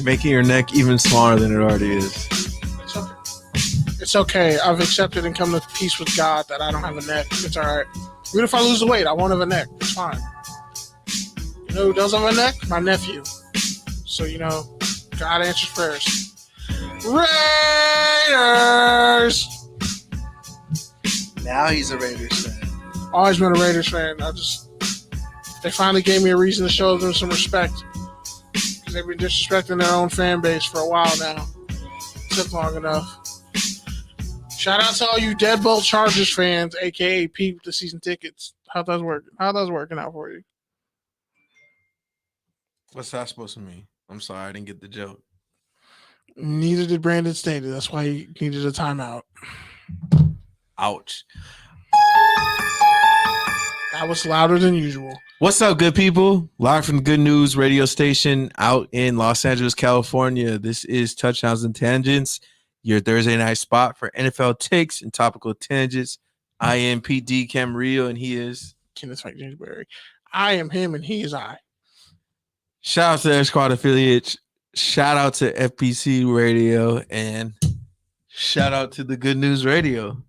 Making your neck even smaller than it already is. It's okay. I've accepted and come to peace with God that I don't have a neck. It's all right. Even if I lose the weight, I won't have a neck. It's fine. You know who does have a neck? My nephew. So, you know, God answers prayers. Raiders! Now he's a Raiders fan. Always been a Raiders fan. They finally gave me a reason to show them some respect. Because they've been disrespecting their own fan base for a while now. It took long enough. Shout out to all you Deadbolt Chargers fans, a.k.a. Pete with the season tickets. How's that working? How's that working out for you? What's that supposed to mean? I'm sorry, I didn't get the joke. Neither did Brandon Staley. That's why he needed a timeout. Ouch. That was louder than usual. What's up, good people? Live from the Good News radio station out in Los Angeles, California. This is Touchdowns and Tangents, your Thursday night spot for NFL takes and topical tangents. I am PD Camarillo, and he is Kenneth Frank Jamesbury. I am him, and he is I. Shout out to Air Squad affiliates. Shout out to FPC Radio, and shout out to the Good News Radio.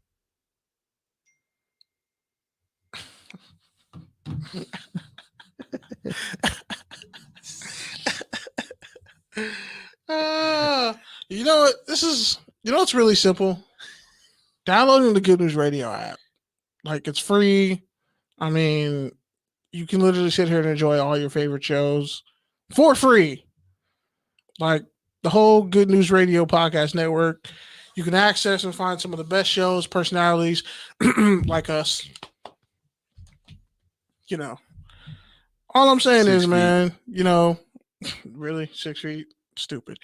You know what? It's really simple. Downloading the Good News Radio app. Like, it's free. I mean, you can literally sit here and enjoy all your favorite shows for free. Like, the whole Good News Radio podcast network. You can access and find some of the best shows, personalities like us. You know, all I'm saying is, man, you know, really 6 feet, stupid.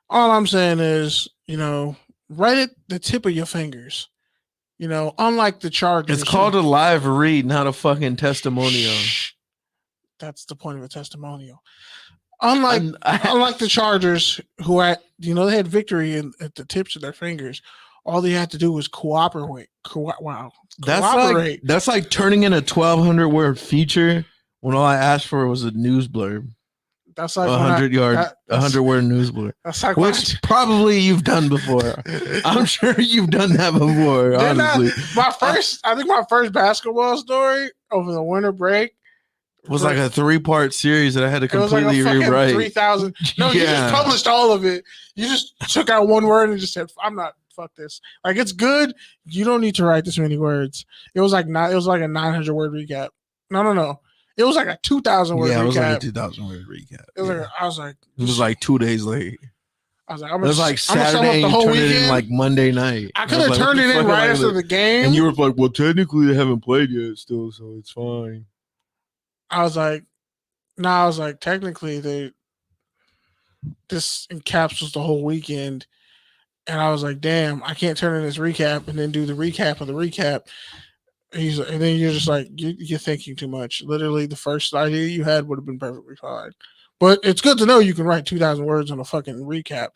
All I'm saying is, you know, right at the tip of your fingers. You know, unlike the Chargers. It's called a live read, not a fucking testimonial. That's the point of a testimonial. Unlike the Chargers, who they had victory at the tips of their fingers. All they had to do was cooperate. Cooperate. That's like turning in a 1,200 word feature when all I asked for was a news blurb. That's like 100 word news blurb. That's like which probably you've done before. I'm sure you've done that before. Honestly, I think my first basketball story over the winter break was like a 3-part series that I had to completely rewrite. 3,000. No, you just published all of it. You just took out one word and just said, "I'm not." Fuck this. Like, it's good. You don't need to write this many words. It was like a 900 word recap. No. It was like a 2,000 word recap. Yeah, it was like a 2,000 word recap. It was like 2 days late. I was like, it was like Saturday, and you turned it in like Monday night. I could have turned it in right after the game. And you were like, well, technically they haven't played yet still, so it's fine. I was like, technically this encapsulates the whole weekend. And I was like, damn, I can't turn in this recap and then do the recap of the recap. And then you're just like, you're thinking too much. Literally, the first idea you had would have been perfectly fine. But it's good to know you can write 2,000 words on a fucking recap,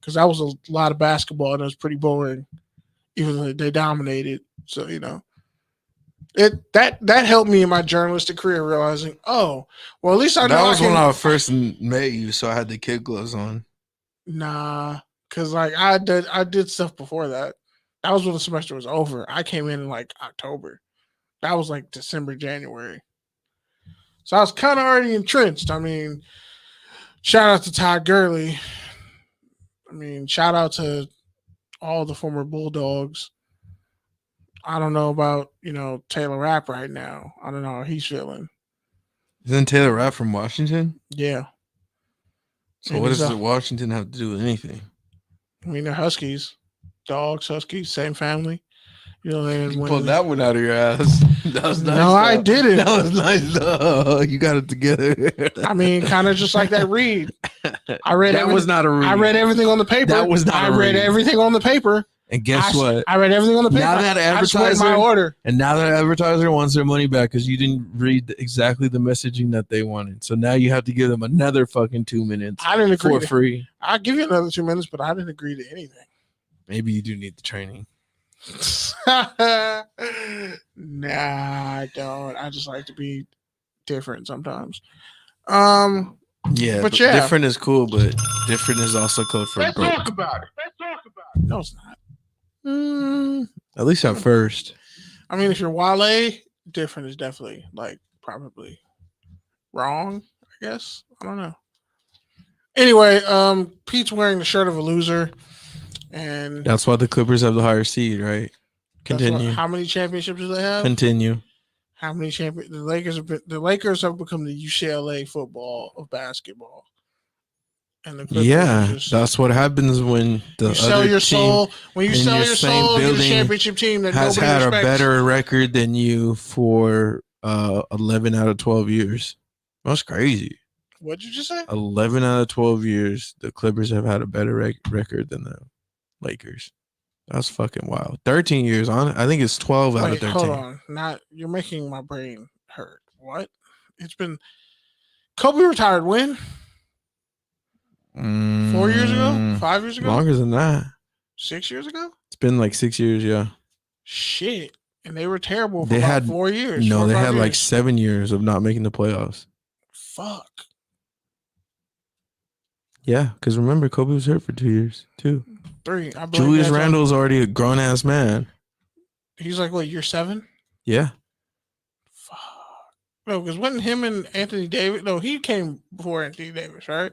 because that was a lot of basketball and it was pretty boring, even though they dominated. So, you know, that helped me in my journalistic career, realizing, oh, well, at least I know that was when I first met you, so I had the kid gloves on. Nah. Because, like, I did stuff before that. That was when the semester was over. I came in like October. That was like December, January. So I was kind of already entrenched. I mean, shout out to Todd Gurley. I mean, shout out to all the former Bulldogs. I don't know about, Taylor Rapp right now. I don't know how he's feeling. Isn't Taylor Rapp from Washington? Yeah. So what does Washington have to do with anything? I mean, they're Huskies. Dogs, Huskies, same family. You pulled that one out of your ass. That was nice. No, I didn't. That was nice. You got it together. I mean, kind of just like that read. I read that was not a read. I read everything on the paper. That was not a read. I read everything on the paper. And guess what? I read everything on the paper. Now that advertiser, my order. And now that advertiser wants their money back because you didn't read exactly the messaging that they wanted. So now you have to give them another fucking 2 minutes. I didn't agree for free. I'll give you another 2 minutes, but I didn't agree to anything. Maybe you do need the training. Nah, I don't. I just like to be different sometimes. Yeah, But yeah. different is cool, but different is also code for Let's broke. talk about it. No, it's not. At least at first. I mean, if you're Wale, different is definitely like probably wrong, I guess. I don't know. Anyway, Pete's wearing the shirt of a loser, and That's why the Clippers have the higher seed, right? Continue. how many championships do they have? Continue. How many champions? The Lakers have become the UCLA football of basketball, and the Clippers that's what happens when the you sell other your team soul. When you in sell your your same soul to the building championship team that has nobody had respects. a better record than you for 11 out of 12 years. That's crazy. What did you just say? 11 out of 12 years, the Clippers have had a better record than the Lakers. That's fucking wild. 13 years on. I think it's 12 out of 13. Hold on. You're making my brain hurt. What? It's been Kobe retired when? 4 years ago? 5 years ago? Longer than that. 6 years ago? It's been like 6 years, yeah. Shit. And they were terrible for about 4 years. No, they had like 7 years of not making the playoffs. Fuck. Yeah, because remember, Kobe was hurt for 2 years, too. 3. Julius Randle's already a grown-ass man. He's like, what, year 7? Yeah. Fuck. No, because wasn't him and Anthony Davis? No, he came before Anthony Davis, right?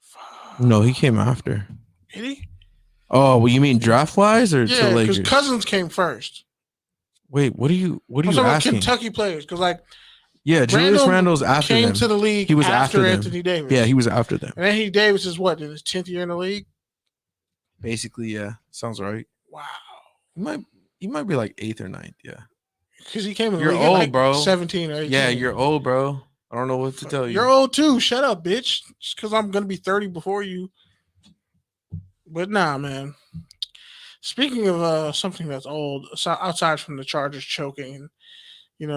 Fuck. No, he came after. Did he? Oh, well, you mean draft-wise or to Lakers? Yeah, because Cousins came first. Wait, what are you asking? Kentucky players, because like, yeah, Julius Randle's after came them. to the league. He was after them. Anthony Davis. Yeah, he was after them. And Anthony Davis is what, in his 10th year in the league? Basically, yeah, sounds right. Wow, he might be like 8th or 9th, yeah. Because he came in the you're league old, at like bro. 17 or 18. Yeah, you're old, bro. I don't know what to tell you. You're old too. Shut up, bitch. Just because I'm gonna be 30 before you. But nah, man. Speaking of something that's old, outside from the Chargers choking, did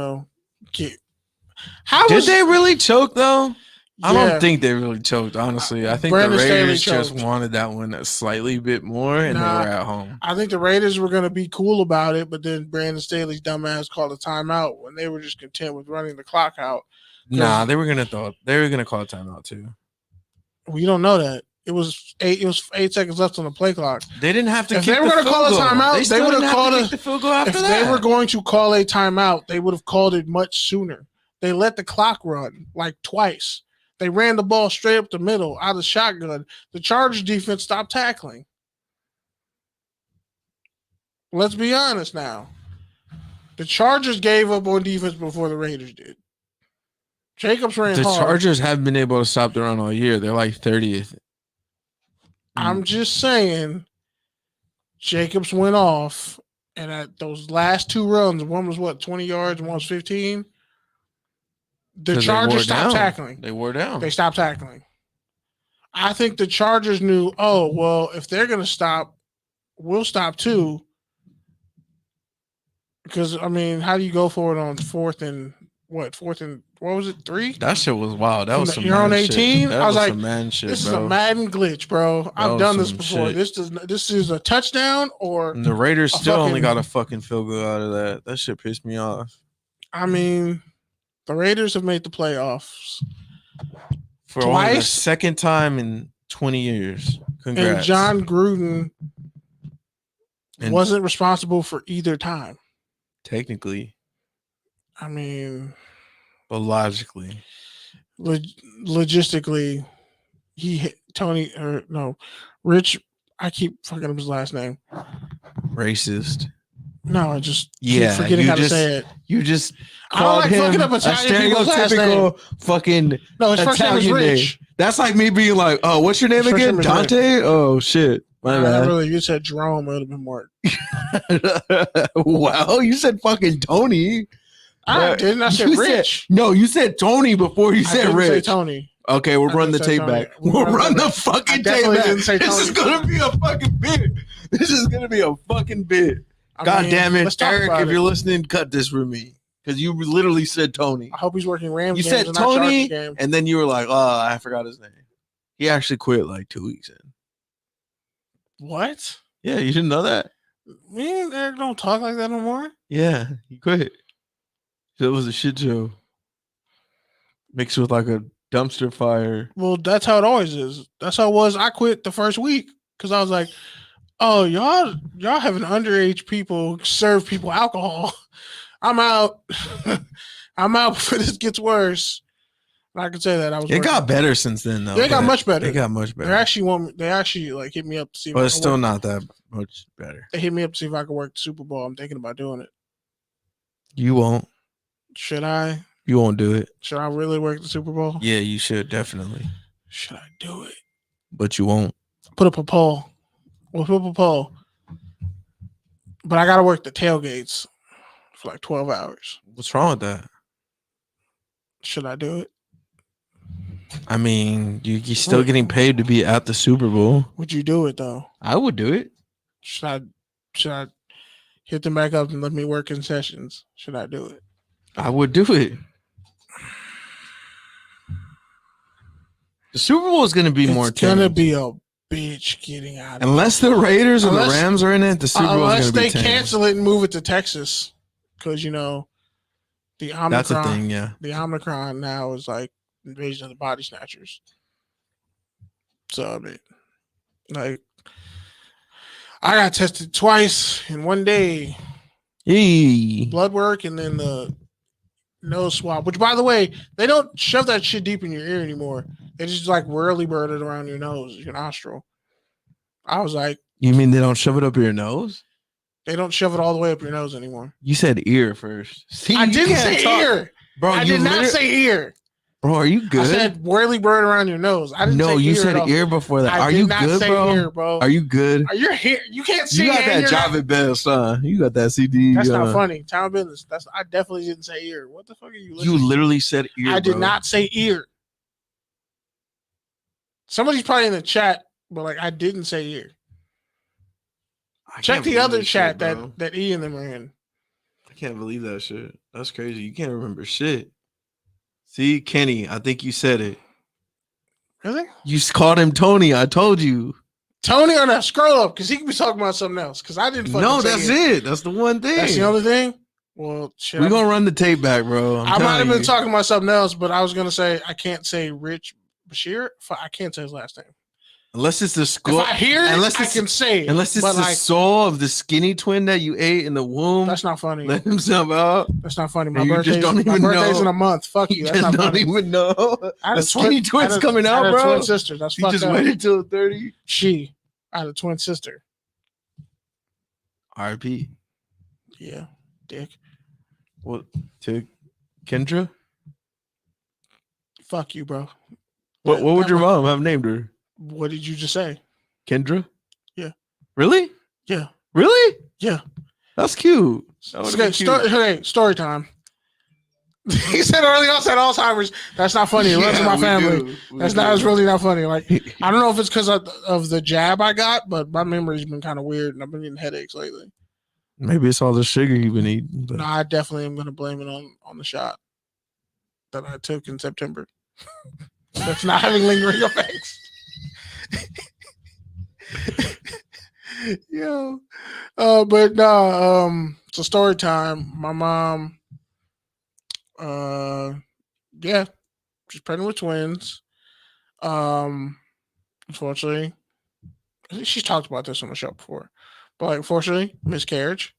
they really choke though? Yeah. I don't think they really choked, honestly. I think Brandon the Raiders Staley just wanted that one a slightly bit more, and they were at home. I think the Raiders were going to be cool about it, but then Brandon Staley's dumbass called a timeout when they were just content with running the clock out. Nah, they were gonna call a timeout too. We don't know that. It was 8 seconds left on the play clock. They didn't have to. If they were going to call a timeout, they would have called the field goal after that. If they were going to call a timeout, they would have called it much sooner. They let the clock run like twice. They ran the ball straight up the middle out of shotgun. The Chargers defense stopped tackling. Let's be honest now. The Chargers gave up on defense before the Raiders did. Jacobs ran hard. The Chargers haven't been able to stop the run all year. They're like 30th. I'm just saying, Jacobs went off, and at those last 2 runs, one was 20 yards, and one was 15. The Chargers stopped tackling. They wore down. They stopped tackling. I think the Chargers knew, if they're going to stop, we'll stop too. Because, I mean, how do you go for it on 4th and 3? That shit was wild. That was some you're on 18? Shit. I was like, this is a Madden glitch, bro. I've done this before. Shit. This is a touchdown or and the Raiders still only got a fucking field goal out of that. That shit pissed me off. I mean, the Raiders have made the playoffs for only the second time in 20 years. Congrats. And John Gruden wasn't responsible for either time. Technically. I mean, but logically. Logistically, Rich, I keep fucking up his last name. Racist. No, I just keep forgetting how to say it. You just called him a stereotypical fucking no, his first name is Rich. That's like me being like, oh, what's your name again? Dante? Oh, shit. My bad. Really, you said Jerome, it would have been more. Wow, you said fucking Tony. I didn't. I said Rich. You said Tony before you said Rich. Say Tony. Okay, we'll run the tape back. We'll run the fucking tape back. This is gonna be a fucking bit. This is gonna be a fucking bit. God damn it, Eric! If you're listening, cut this for me because you literally said Tony. I hope he's working Rams. You said Tony, and then you were like, "Oh, I forgot his name." He actually quit like 2 weeks in. What? Yeah, you didn't know that? Me and Eric don't talk like that no more. Yeah, he quit. It was a shit show mixed with like a dumpster fire. Well, that's how it always is. That's how it was. I quit the first week because I was like, "Oh, y'all having underage people serve people alcohol. I'm out. I'm out before this gets worse." And I can say that I was. It got better since then, though. They got much better. It got much better. They actually like hit me up to see. But it's still not that much better. They hit me up to see if I could work the Super Bowl. I'm thinking about doing it. You won't. Should I? You won't do it. Should I really work the Super Bowl? Yeah, you should definitely. Should I do it? But you won't. Put up a poll. We'll put up a poll. But I gotta work the tailgates for like 12 hours. What's wrong with that? Should I do it? I mean, you're still getting paid to be at the Super Bowl. Would you do it though? I would do it. Should I hit them back up and let me work in sessions? Should I do it? I would do it. The Super Bowl is going to be more intense. It's going to be a bitch getting out of Unless the Raiders and the Rams are in it, the Super Bowl is going to be unless they cancel it and move it to Texas. Because, the Omicron. That's a thing, yeah. The Omicron now is like Invasion of the Body Snatchers. So, I mean, like, I got tested twice in one day. Hey. Blood work and then the nose swab, which, by the way, they don't shove that shit deep in your ear anymore. They just like whirly bird it around your nose, your nostril. I was like, you mean they don't shove it up your nose? They don't shove it all the way up your nose anymore. You said ear first. See, I didn't say ear. Bro, I did not say ear. Bro, are you good? I said whirly bird around your nose. I didn't say you ear said ear before that. Are you good, bro? Ear, bro? Are you good? Are you here? You can't see. You got that Javid Best, huh? You got that CD. That's not funny. Town business. I definitely didn't say ear. What the fuck are you listening? You literally said ear. I did not say ear. Somebody's probably in the chat, but like I didn't say ear. Check the other chat that E and them are in. I can't believe that shit. That's crazy. You can't remember shit. See, Kenny, I think you said it. Really? You called him Tony. I told you. Tony on that scroll up because he could be talking about something else. Because I didn't. No, that's it. That's the one thing. That's the only thing. Well, shit, we're gonna run the tape back, bro. I might have been talking about something else, but I was gonna say I can't say Rich Bashir. I can't say his last name. Unless it's the skull. If I hear it, I can say it. Unless it's the soul of the skinny twin that you ate in the womb. That's not funny. Let himself out. That's not funny. My birthday's in a month. Fuck you. That's not funny. Don't even know. The skinny twin's coming out, bro. Twin sister. That's fucked up. You just waited till 30. I had a twin sister. R.I.P. Yeah, dick. What? To Kendra? Fuck you, bro. What would your mom have named her? What did you just say? Kendra? Yeah. Really? Yeah. Really? Yeah. That's cute. Okay, story time. He said early on, said Alzheimer's. That's not funny. It runs in my family. That's really not funny. Like, I don't know if it's because of the jab I got, but my memory's been kind of weird and I've been getting headaches lately. Maybe it's all the sugar you've been eating. But... No, I definitely am going to blame it on the shot that I took in September. That's not having lingering effects. Yo, but no, so story time. My mom, yeah, she's pregnant with twins. Unfortunately, I think she's talked about this on the show before, but like, unfortunately, miscarriage.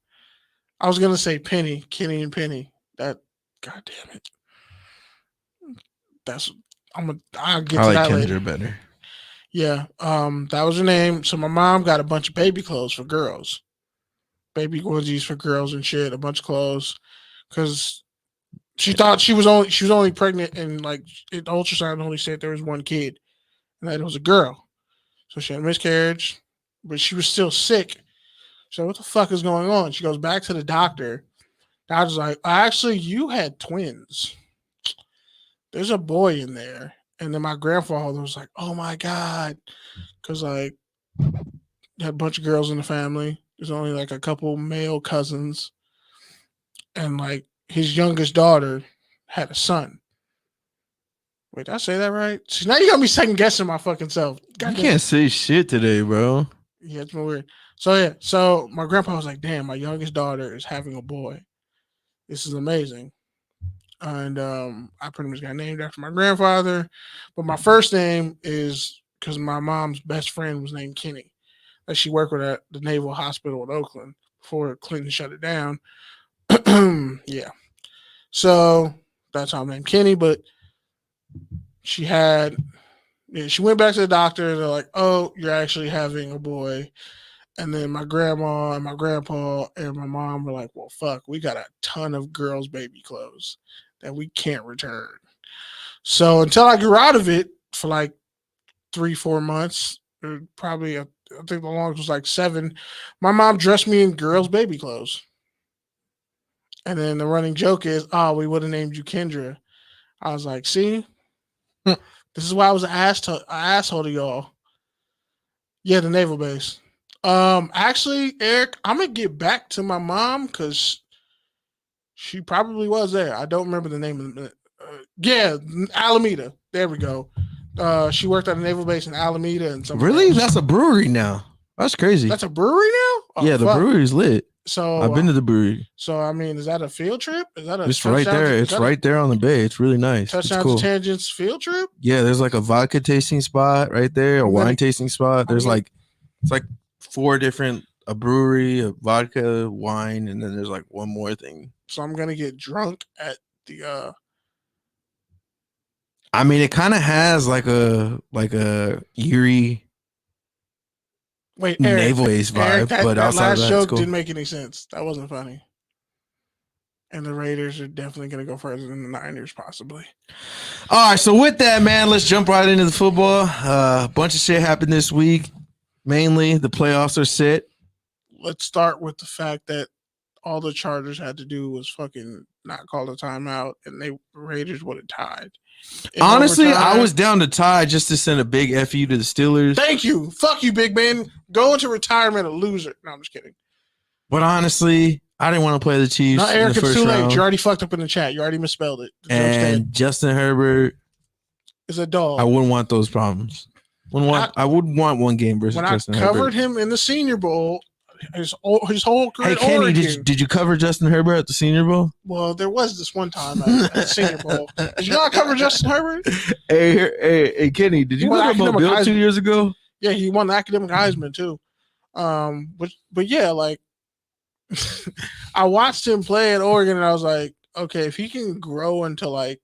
I was gonna say Penny, Kenny, and Penny. That, god damn it. I'll get to that later. Better. Yeah, that was her name. So my mom got a bunch of baby clothes for girls, baby onesies for girls and shit, a bunch of clothes, because she thought she was only pregnant and like the ultrasound only said there was one kid, and that it was a girl. So she had a miscarriage, but she was still sick. So what the fuck is going on? She goes back to the doctor. Doctor's like, actually, you had twins. There's a boy in there. And then my grandfather was like, oh my God. Because like, had a bunch of girls in the family. There's only like a couple male cousins. And like his youngest daughter had a son. Wait, did I say that right? See, now you got me second guessing my fucking self. I can't say shit today, bro. Yeah, it's been weird. So yeah, so my grandpa was like, damn, my youngest daughter is having a boy. This is amazing. And I pretty much got named after my grandfather. But my first name is because my mom's best friend was named Kenny. Like she worked with at the Naval Hospital in Oakland before Clinton shut it down. Yeah. So that's how I'm named Kenny. But she went back to the doctor. They're like, oh, you're actually having a boy. And then my grandma and my grandpa and my mom were like, well, fuck, we got a ton of girls' baby clothes that we can't return. So until I grew out of it for like 3-4 months, or probably, I think the longest was like 7, my mom dressed me in girls' baby clothes. And then the running joke is, oh, we would have named you Kendra. I was like, see, this is why I was an asshole to y'all. Yeah, the naval base. Actually, Eric, I'm gonna get back to my mom because she probably was there. I don't remember the name of the. Yeah, Alameda. There we go. She worked at a naval base in Alameda and something. Really? else. That's a brewery now. That's crazy. That's a brewery now? Oh, yeah, the brewery's lit. So I've been to the brewery. So I mean, is that a field trip? Is that a? It's right there. It's right there on the bay. It's really nice. Touchdowns cool. and Tangents field trip. Yeah, there's like a vodka tasting spot right there, a wine tasting spot. There's like, it's like 4 different, a brewery, a vodka, wine, and then there's like one more thing. So I'm gonna get drunk at the. I mean, it kind of has like a eerie. Wait, Eric, naval base vibe, Eric, but that outside last of that, joke cool. didn't make any sense. That wasn't funny. And the Raiders are definitely going to go further than the Niners, possibly. All right, so with that, man, let's jump right into the football. A bunch of shit happened this week. Mainly, the playoffs are set. Let's start with the fact that all the Chargers had to do was fucking not call a timeout, and the Raiders would have tied. Honestly, I was down to tie just to send a big FU to the Steelers. Thank you. Fuck you, big man. Go into retirement a loser. No, I'm just kidding. But honestly, I didn't want to play the Chiefs. No, Eric, in the it's too round. late. You already fucked up in the chat. You already misspelled it. And Justin Herbert is a dog. I wouldn't want those problems. I wouldn't want one game versus Justin Herbert. When I covered him in the Senior Bowl, his whole career. Hey, Kenny, did you cover Justin Herbert at the Senior Bowl? Well, there was this one time at the Senior Bowl. Did you not cover Justin Herbert? Hey, Kenny, did you cover Bill 2 years ago? Yeah, he won the academic Heisman too. But yeah, like I watched him play at Oregon, and I was like, okay, if he can grow into like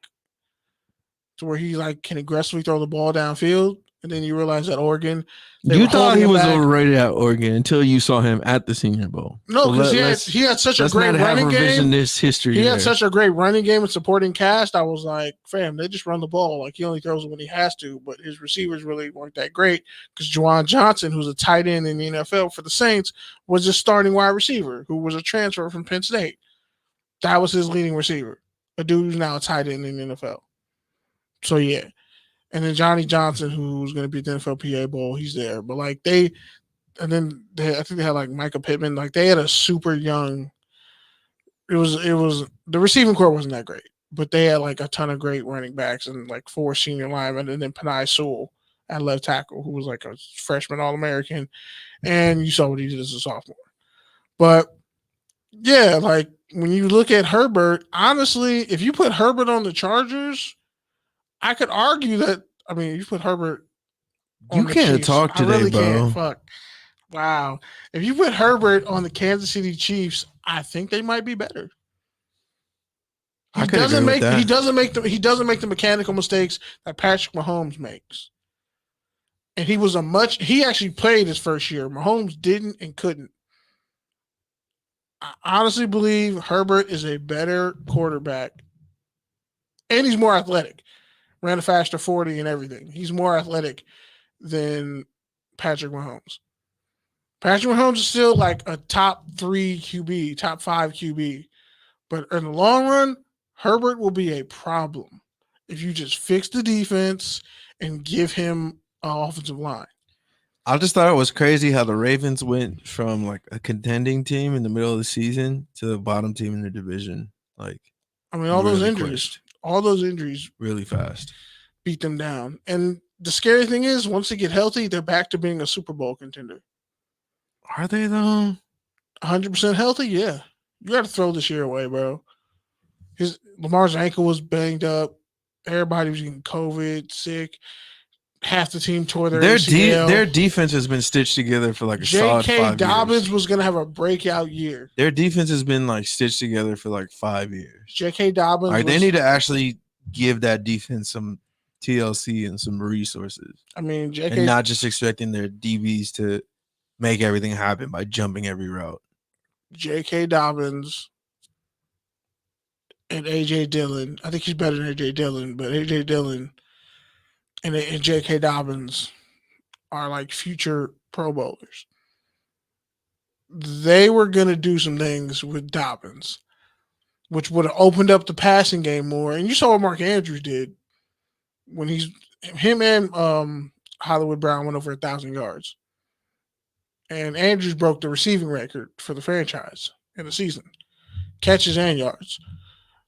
to where he like can aggressively throw the ball downfield. And then you realize that Oregon. You thought he was overrated at Oregon until you saw him at the Senior Bowl. No, because he had such a great running game. History. He had such a great running game and supporting cast. I was like, fam, they just run the ball. Like he only throws it when he has to, but his receivers really weren't that great because Juwan Johnson, who's a tight end in the NFL for the Saints, was a starting wide receiver who was a transfer from Penn State. That was his leading receiver, a dude who's now a tight end in the NFL. So yeah. And then Johnny Johnson, who's going to be at the NFLPA Bowl, he's there. But like I think they had like Micah Pittman. Like they had a super young. It was the receiving corps wasn't that great, but they had like a ton of great running backs and like 4 senior linemen, and then Penei Sewell at left tackle, who was like a freshman All-American, and you saw what he did as a sophomore. But yeah, like when you look at Herbert, honestly, if you put Herbert on the Chargers, I could argue that. I mean, you put Herbert. You can't talk today, really bro. Can't. Fuck. Wow. If you put Herbert on the Kansas City Chiefs, I think they might be better. He doesn't make the mechanical mistakes that Patrick Mahomes makes. And he actually played his first year. Mahomes didn't and couldn't. I honestly believe Herbert is a better quarterback. And he's more athletic. Ran a faster 40 and everything. He's more athletic than Patrick Mahomes. Patrick Mahomes is still like a top 3 QB, top 5 QB. But in the long run, Herbert will be a problem if you just fix the defense and give him an offensive line. I just thought it was crazy how the Ravens went from like a contending team in the middle of the season to the bottom team in the division. Like, I mean, all those injuries really fast beat them down. And the scary thing is, once they get healthy, they're back to being a Super Bowl contender. Are they though? 100% healthy? Yeah. You got to throw this year away, bro. Lamar's ankle was banged up. Everybody was getting COVID, sick. Half the team tore their ACL. Their defense has been stitched together for like a solid 5 years. J.K. Dobbins was gonna have a breakout year. Their defense has been like stitched together for like 5 years. J.K. Dobbins. They need to actually give that defense some TLC and some resources. I mean, and not just expecting their DBs to make everything happen by jumping every route. J.K. Dobbins and A.J. Dillon. I think he's better than A.J. Dillon, but A.J. Dillon and J.K. Dobbins are like future Pro Bowlers. They were going to do some things with Dobbins, which would have opened up the passing game more. And you saw what Mark Andrews did when him and Hollywood Brown went over 1,000 yards. And Andrews broke the receiving record for the franchise in the season, catches and yards.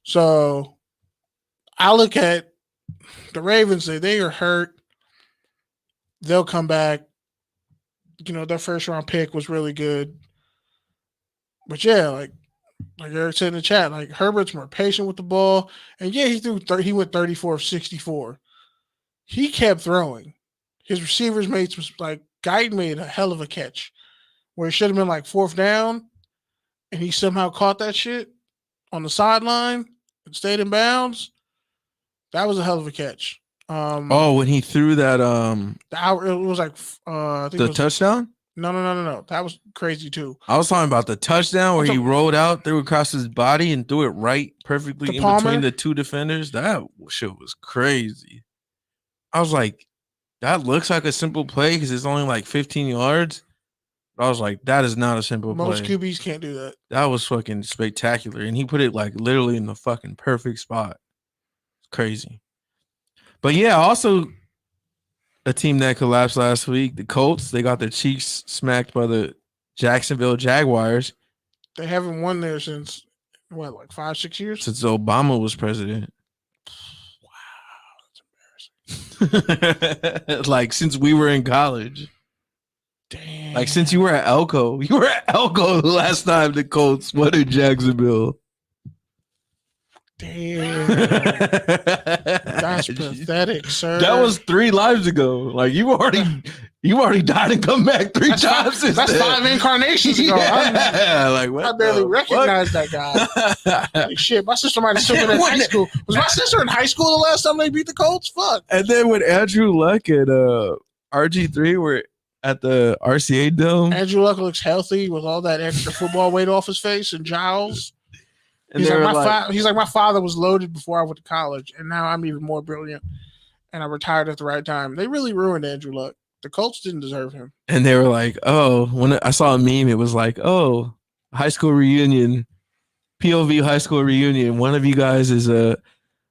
So I look at the Ravens, they are hurt. They'll come back. Their first round pick was really good. But yeah, like Eric said in the chat, like Herbert's more patient with the ball. And yeah, he went 34 of 64. He kept throwing. His receivers made some, like Guyton made a hell of a catch where it should have been like 4th down. And he somehow caught that shit on the sideline and stayed in bounds. That was a hell of a catch. When he threw that it was like I think the touchdown? No. That was crazy too. I was talking about the touchdown where he rolled out, threw across his body, and threw it right perfectly in between the two defenders. That shit was crazy. I was like, that looks like a simple play because it's only like 15 yards. But I was like, that is not a simple play. Most QBs can't do that. That was fucking spectacular. And he put it like literally in the fucking perfect spot. Crazy. But yeah, also a team that collapsed last week, the Colts, they got their cheeks smacked by the Jacksonville Jaguars. They haven't won there since what, like 5-6 years? Since Obama was president. Wow, that's embarrassing. Like since we were in college. Damn. Like since you were at Elko. You were at Elko the last time the Colts won in Jacksonville. Damn. That's pathetic, sir. That was 3 lives ago. Like you already died and come back 3 times. That's 5 incarnations ago. Yeah, I barely recognized that guy. Like, shit, my sister might have still been in high school. Was my sister in high school the last time they beat the Colts? Fuck. And then when Andrew Luck and RG3 were at the RCA Dome. Andrew Luck looks healthy with all that extra football weight off his face and jowls. And he's like, my father was loaded before I went to college, and now I'm even more brilliant, and I retired at the right time. They really ruined Andrew Luck. The Colts didn't deserve him. And they were like, when I saw a meme, it was like, high school reunion, POV high school reunion. One of you guys is a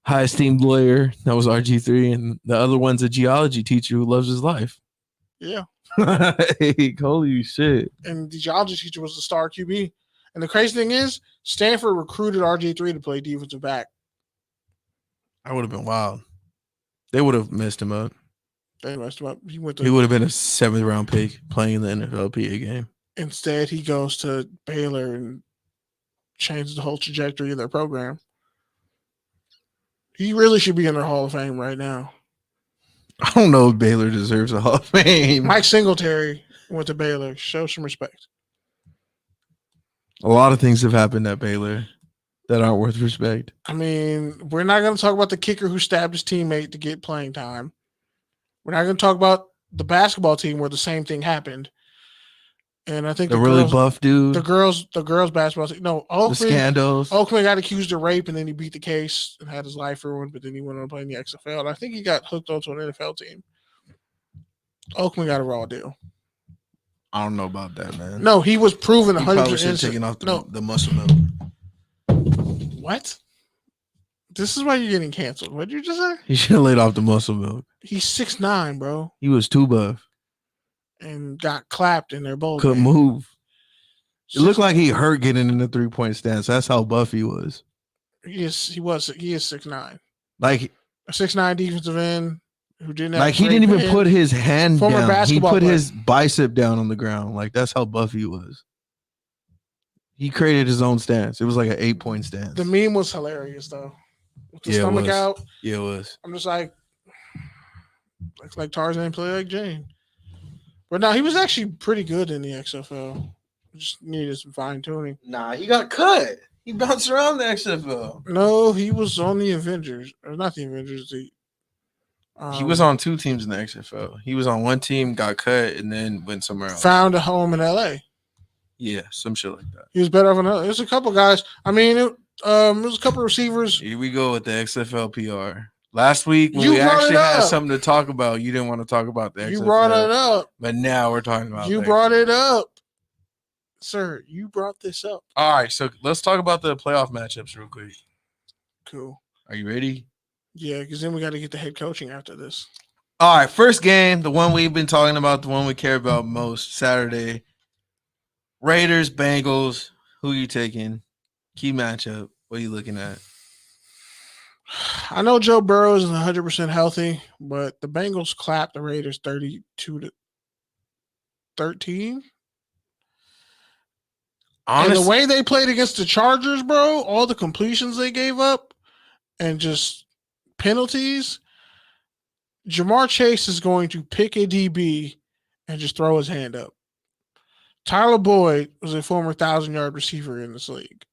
high esteemed lawyer. That was RG3, and the other one's a geology teacher who loves his life. Yeah. Hey, holy shit. And the geology teacher was the star QB. And the crazy thing is, Stanford recruited RG3 to play defensive back. That would have been wild. They would have messed him up. They messed him up. He would have been a 7th round pick playing the NFLPA game. Instead, he goes to Baylor and changes the whole trajectory of their program. He really should be in their Hall of Fame right now. I don't know if Baylor deserves a Hall of Fame. Mike Singletary went to Baylor. Show some respect. A lot of things have happened at Baylor that aren't worth respect. I mean, we're not going to talk about the kicker who stabbed his teammate to get playing time. We're not going to talk about the basketball team where the same thing happened. And I think the really buff dude. The girls basketball team. No, Oakman, the scandals. Oakman got accused of rape and then he beat the case and had his life ruined, but then he went on to play in the XFL. And I think he got hooked onto an NFL team. Oakman got a raw deal. I don't know about that, man. No, he was proven 100%. Taking off the muscle milk. What? This is why you're getting canceled. What did you just say? He should have laid off the muscle milk. He's 6'9", bro. He was too buff. And got clapped in their bowl. Couldn't move. It looked like he hurt getting in the 3-point stance. That's how buff he was. He is 6'9". Like a 6'9" defensive end who didn't have he didn't even put his hand down. He put his bicep down on the ground. Like that's how buff he was. He created his own stance. It was like an 8-point stance. The meme was hilarious though. With the Yeah, it stomach was. out. Yeah, it was. I'm just like Tarzan play like Jane. But no, he was actually pretty good in the XFL. Just needed some fine tuning. Nah, he got cut. He bounced around the XFL. No, he was on the Avengers. Or not the Avengers. He was on 2 teams in the XFL. He was on one team, got cut, and then went somewhere else. Found a home in LA. Yeah, some shit like that. He was better than LA. There's a couple guys. I mean, there was a couple receivers. Here we go with the XFL PR. Last week, when we actually had something to talk about, you didn't want to talk about the XFL. You brought it up. But now we're talking about You brought it up. Sir, you brought this up. All right, so let's talk about the playoff matchups real quick. Cool. Are you ready? Yeah, because then we got to get the head coaching after this. All right, first game, the one we've been talking about, the one we care about most, Saturday. Raiders, Bengals. Who are you taking? Key matchup. What are you looking at? I know Joe Burrow is 100% healthy, but the Bengals clapped the Raiders 32-13. And the way they played against the Chargers, bro, all the completions they gave up and just penalties, Jamar Chase is going to pick a DB and just throw his hand up. Tyler Boyd was a former 1,000-yard receiver in this league.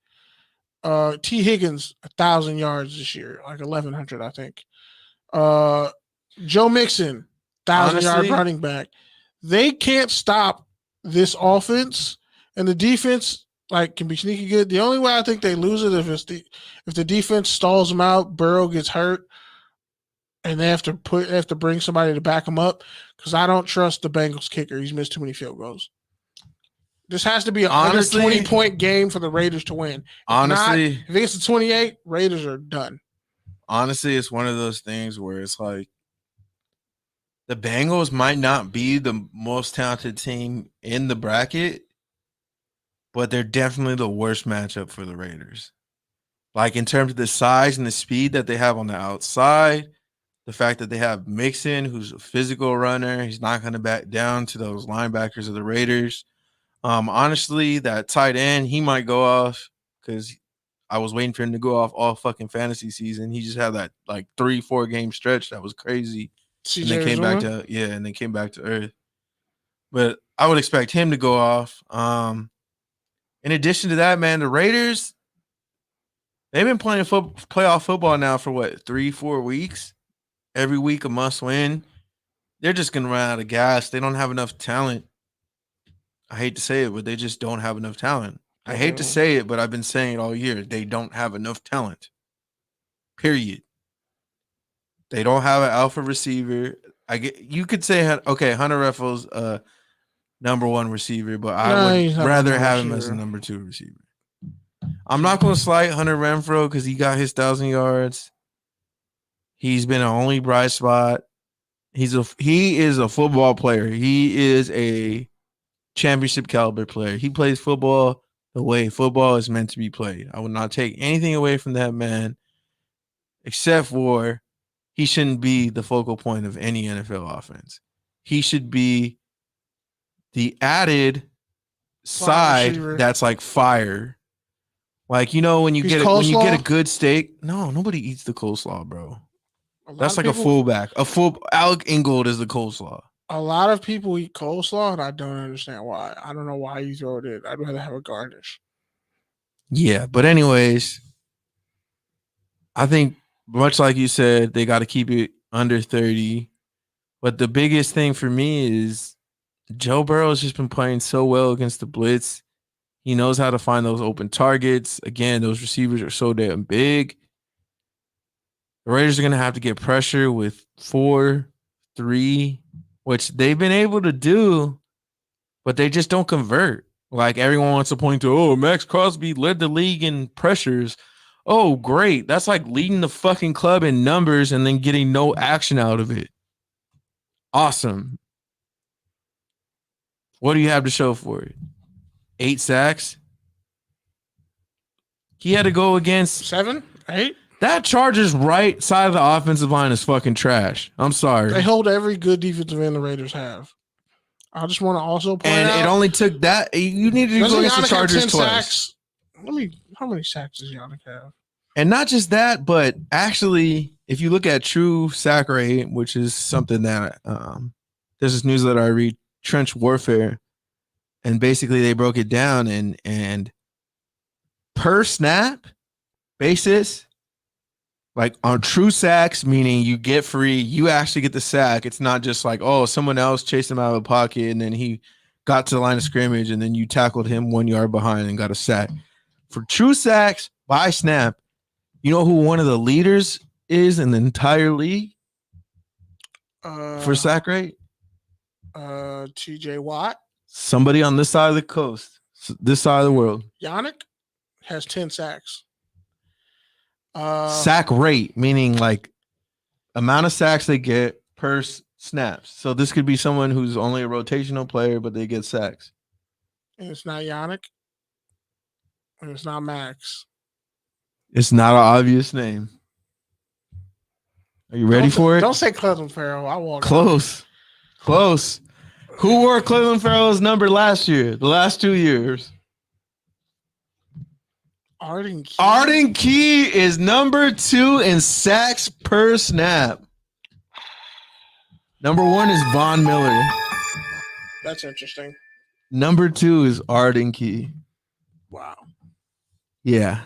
T. Higgins, 1,000 yards this year, like 1,100, I think. Joe Mixon, 1,000-yard running back. They can't stop this offense, and the defense can be sneaky good. The only way I think they lose it if the defense stalls them out, Burrow gets hurt, and they have to bring somebody to back him up. Because I don't trust the Bengals kicker. He's missed too many field goals. This has to be a 20-point game for the Raiders to win. If it gets to 28, Raiders are done. Honestly, it's one of those things where it's like the Bengals might not be the most talented team in the bracket, but they're definitely the worst matchup for the Raiders. Like in terms of the size and the speed that they have on the outside, the fact that they have Mixon, who's a physical runner, he's not going to back down to those linebackers of the Raiders. Honestly, that tight end, he might go off because I was waiting for him to go off all fucking fantasy season. He just had that 3-4 game stretch that was crazy. And they came back to earth. But I would expect him to go off. In addition to that, man, the Raiders, they've been playing playoff football now for 3-4 weeks. Every week a must win. They're just gonna run out of gas. They don't have enough talent. I hate to say it, but they just don't have enough talent. I hate to say it, but I've been saying it all year. They don't have enough talent. Period. They don't have an alpha receiver. You could say, okay, Hunter Renfrow's number 1 receiver, but I would rather have him as a number 2 receiver. I'm not going to slight Hunter Renfrow because he got his 1,000 yards. He's been an only bright spot. He is a football player. He is a championship caliber player. He plays football the way football is meant to be played. I would not take anything away from that man, except for he shouldn't be the focal point of any NFL offense. He should be the added side that's like fire. Like, when you get a good steak. No, nobody eats the coleslaw, bro. That's like a fullback. Alec Ingold is the coleslaw. A lot of people eat coleslaw, and I don't understand why. I don't know why you throw it in. I'd rather have a garnish. Yeah, but anyways, I think much like you said, they got to keep it under 30. But the biggest thing for me is Joe Burrow has just been playing so well against the blitz. He knows how to find those open targets. Again, those receivers are so damn big. The Raiders are going to have to get pressure with 4-3, which they've been able to do, but they just don't convert. Like everyone wants to point to, Max Crosby led the league in pressures. Oh, great. That's like leading the fucking club in numbers and then getting no action out of it. Awesome. What do you have to show for it? 8 sacks? He had to go against 7, 8. That Chargers right side of the offensive line is fucking trash. I'm sorry. They hold every good defensive end the Raiders have. I just want to also point out. And it only took that. You needed to go against the Chargers twice. How many sacks does Yannick have? And not just that, but actually, if you look at true sack rate, which is something that there's this newsletter I read, Trench Warfare, and basically they broke it down and per snap basis, like on true sacks, meaning you get free, you actually get the sack. It's not just like, oh, someone else chased him out of a pocket and then he got to the line of scrimmage and then you tackled him 1 yard behind and got a sack. For true sacks by snap, you know who one of the leaders is in the entire league for sack rate? TJ Watt. Somebody on this side of the coast, this side of the world. Yannick has 10 sacks. Sack rate, meaning like amount of sacks they get per snaps. So this could be someone who's only a rotational player, but they get sacks. And it's not Yannick. And it's not Max. It's not an obvious name. Are you ready for it? Don't say Cleveland Farrell. I walk close. Close. Who wore Cleveland Farrell's number last year? The last 2 years? Arden Key. Arden Key is number 2 in sacks per snap. Number 1 is Von Miller. That's interesting. Number 2 is Arden Key. Wow. Yeah.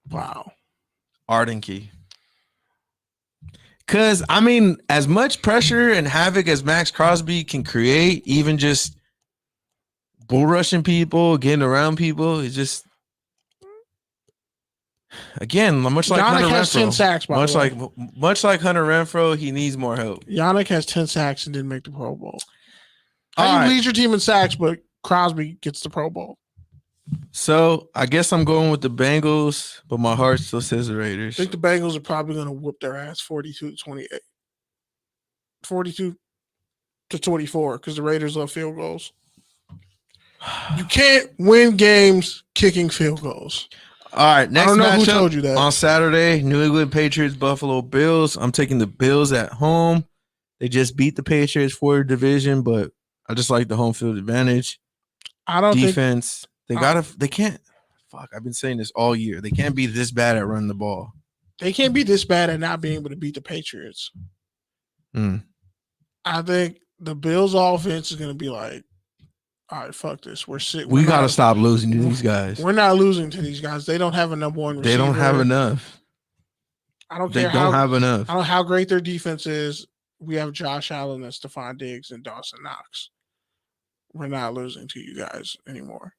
Wow. Arden Key. Because, I mean, as much pressure and havoc as Max Crosby can create, even just bull rushing people, getting around people, it's just, again, much like Yannick Hunter has Renfrow. 10 sacks, by the way. Much like Hunter Renfrow, he needs more help. Yannick has 10 sacks and didn't make the Pro Bowl. All How right. you lead your team in sacks, but Crosby gets the Pro Bowl? So I guess I'm going with the Bengals, but my heart still says the I Raiders. think the Bengals are probably going to whoop their ass 42-28. 42-24 because the Raiders love field goals. You can't win games kicking field goals. All right, next I don't know who matchup told you that. on Saturday, New England Patriots, Buffalo Bills. I'm taking the Bills at home. They just beat the Patriots for the division, but I just like the home field advantage. I don't Defense. They can't. Fuck, I've been saying this all year. They can't be this bad at running the ball. They can't be this bad at not being able to beat the Patriots. I think the Bills' offense is going to be like, all right, fuck this. We got to stop losing to these guys. We're not losing to these guys. They don't have a number one receiver. They don't have enough. I don't They care don't have enough. I don't know how great their defense is. We have Josh Allen and Stephon Diggs and Dawson Knox. We're not losing to you guys anymore.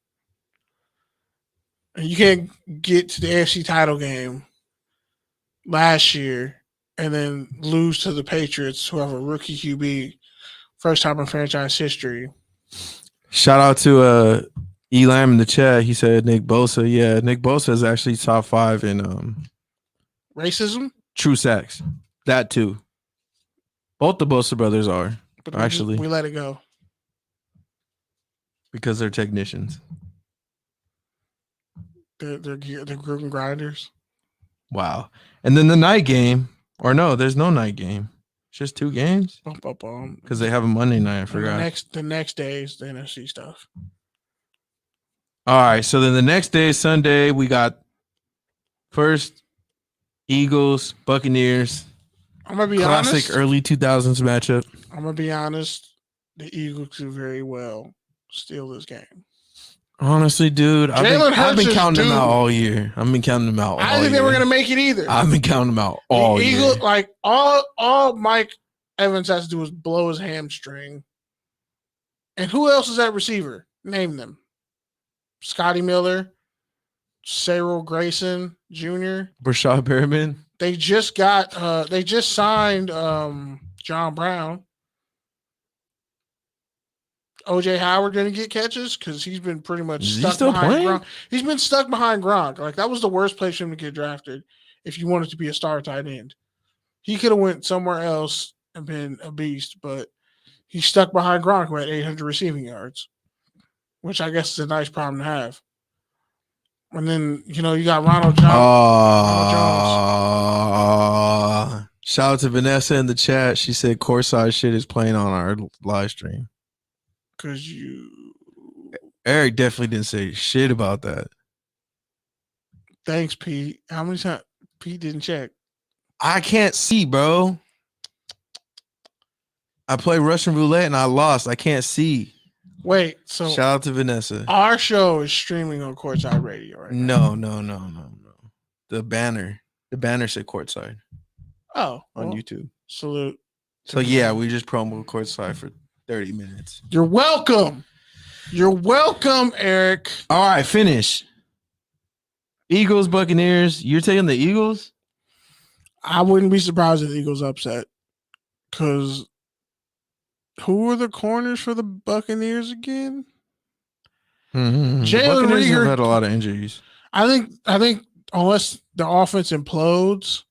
And you can't get to the AFC title game last year and then lose to the Patriots, who have a rookie QB, first time in franchise history. Shout out to Elam in the chat. He said Nick Bosa. Yeah, Nick Bosa is actually top 5 in Racism? true sacks. That too. Both the Bosa brothers are, But actually, we let it go. because they're technicians. They're grooving grinders. Wow. And then the night game, or no, there's no night game. It's just 2 games because they have a Monday night. I forgot. The next day is the NFC stuff. All right. So then the next day, Sunday, we got first Eagles, Buccaneers. I'm gonna be classic honest. Early 2000s matchup. I'm gonna be honest. The Eagles do very well steal this game. Honestly, dude, I've been counting them out all year. I've been counting them out. I didn't think they were gonna make it either. I've been counting them out all year. Eagles, like all Mike Evans has to do is blow his hamstring. And who else is that receiver? Name them. Scotty Miller, Cyril Grayson Jr., Brashad Perriman. They just signed John Brown. OJ Howard going to get catches because he's been pretty much stuck behind Gronk. He's been stuck behind Gronk. Like, that was the worst place for him to get drafted if you wanted to be a star tight end. He could have went somewhere else and been a beast, but he's stuck behind Gronk, who had 800 receiving yards, which I guess is a nice problem to have. And then, you got Ronald Jones. Shout out to Vanessa in the chat. She said courtside shit is playing on our live stream. Because Eric definitely didn't say shit about that. Thanks, Pete. How many times Pete didn't check? I can't see, bro. I play Russian roulette and I lost. I can't see. Wait, so shout out to Vanessa. Our show is streaming on Courtside Radio right now. No. The banner said Courtside. Oh, on YouTube. Salute. So yeah, we just promo Courtside for 30 minutes. You're welcome. You're welcome, Eric. All right, finish. Eagles, Buccaneers. You're taking the Eagles? I wouldn't be surprised if the Eagles upset. Because who are the corners for the Buccaneers again? Mm-hmm. Jalen Buccaneers Reagor have had a lot of injuries. I think unless the offense implodes,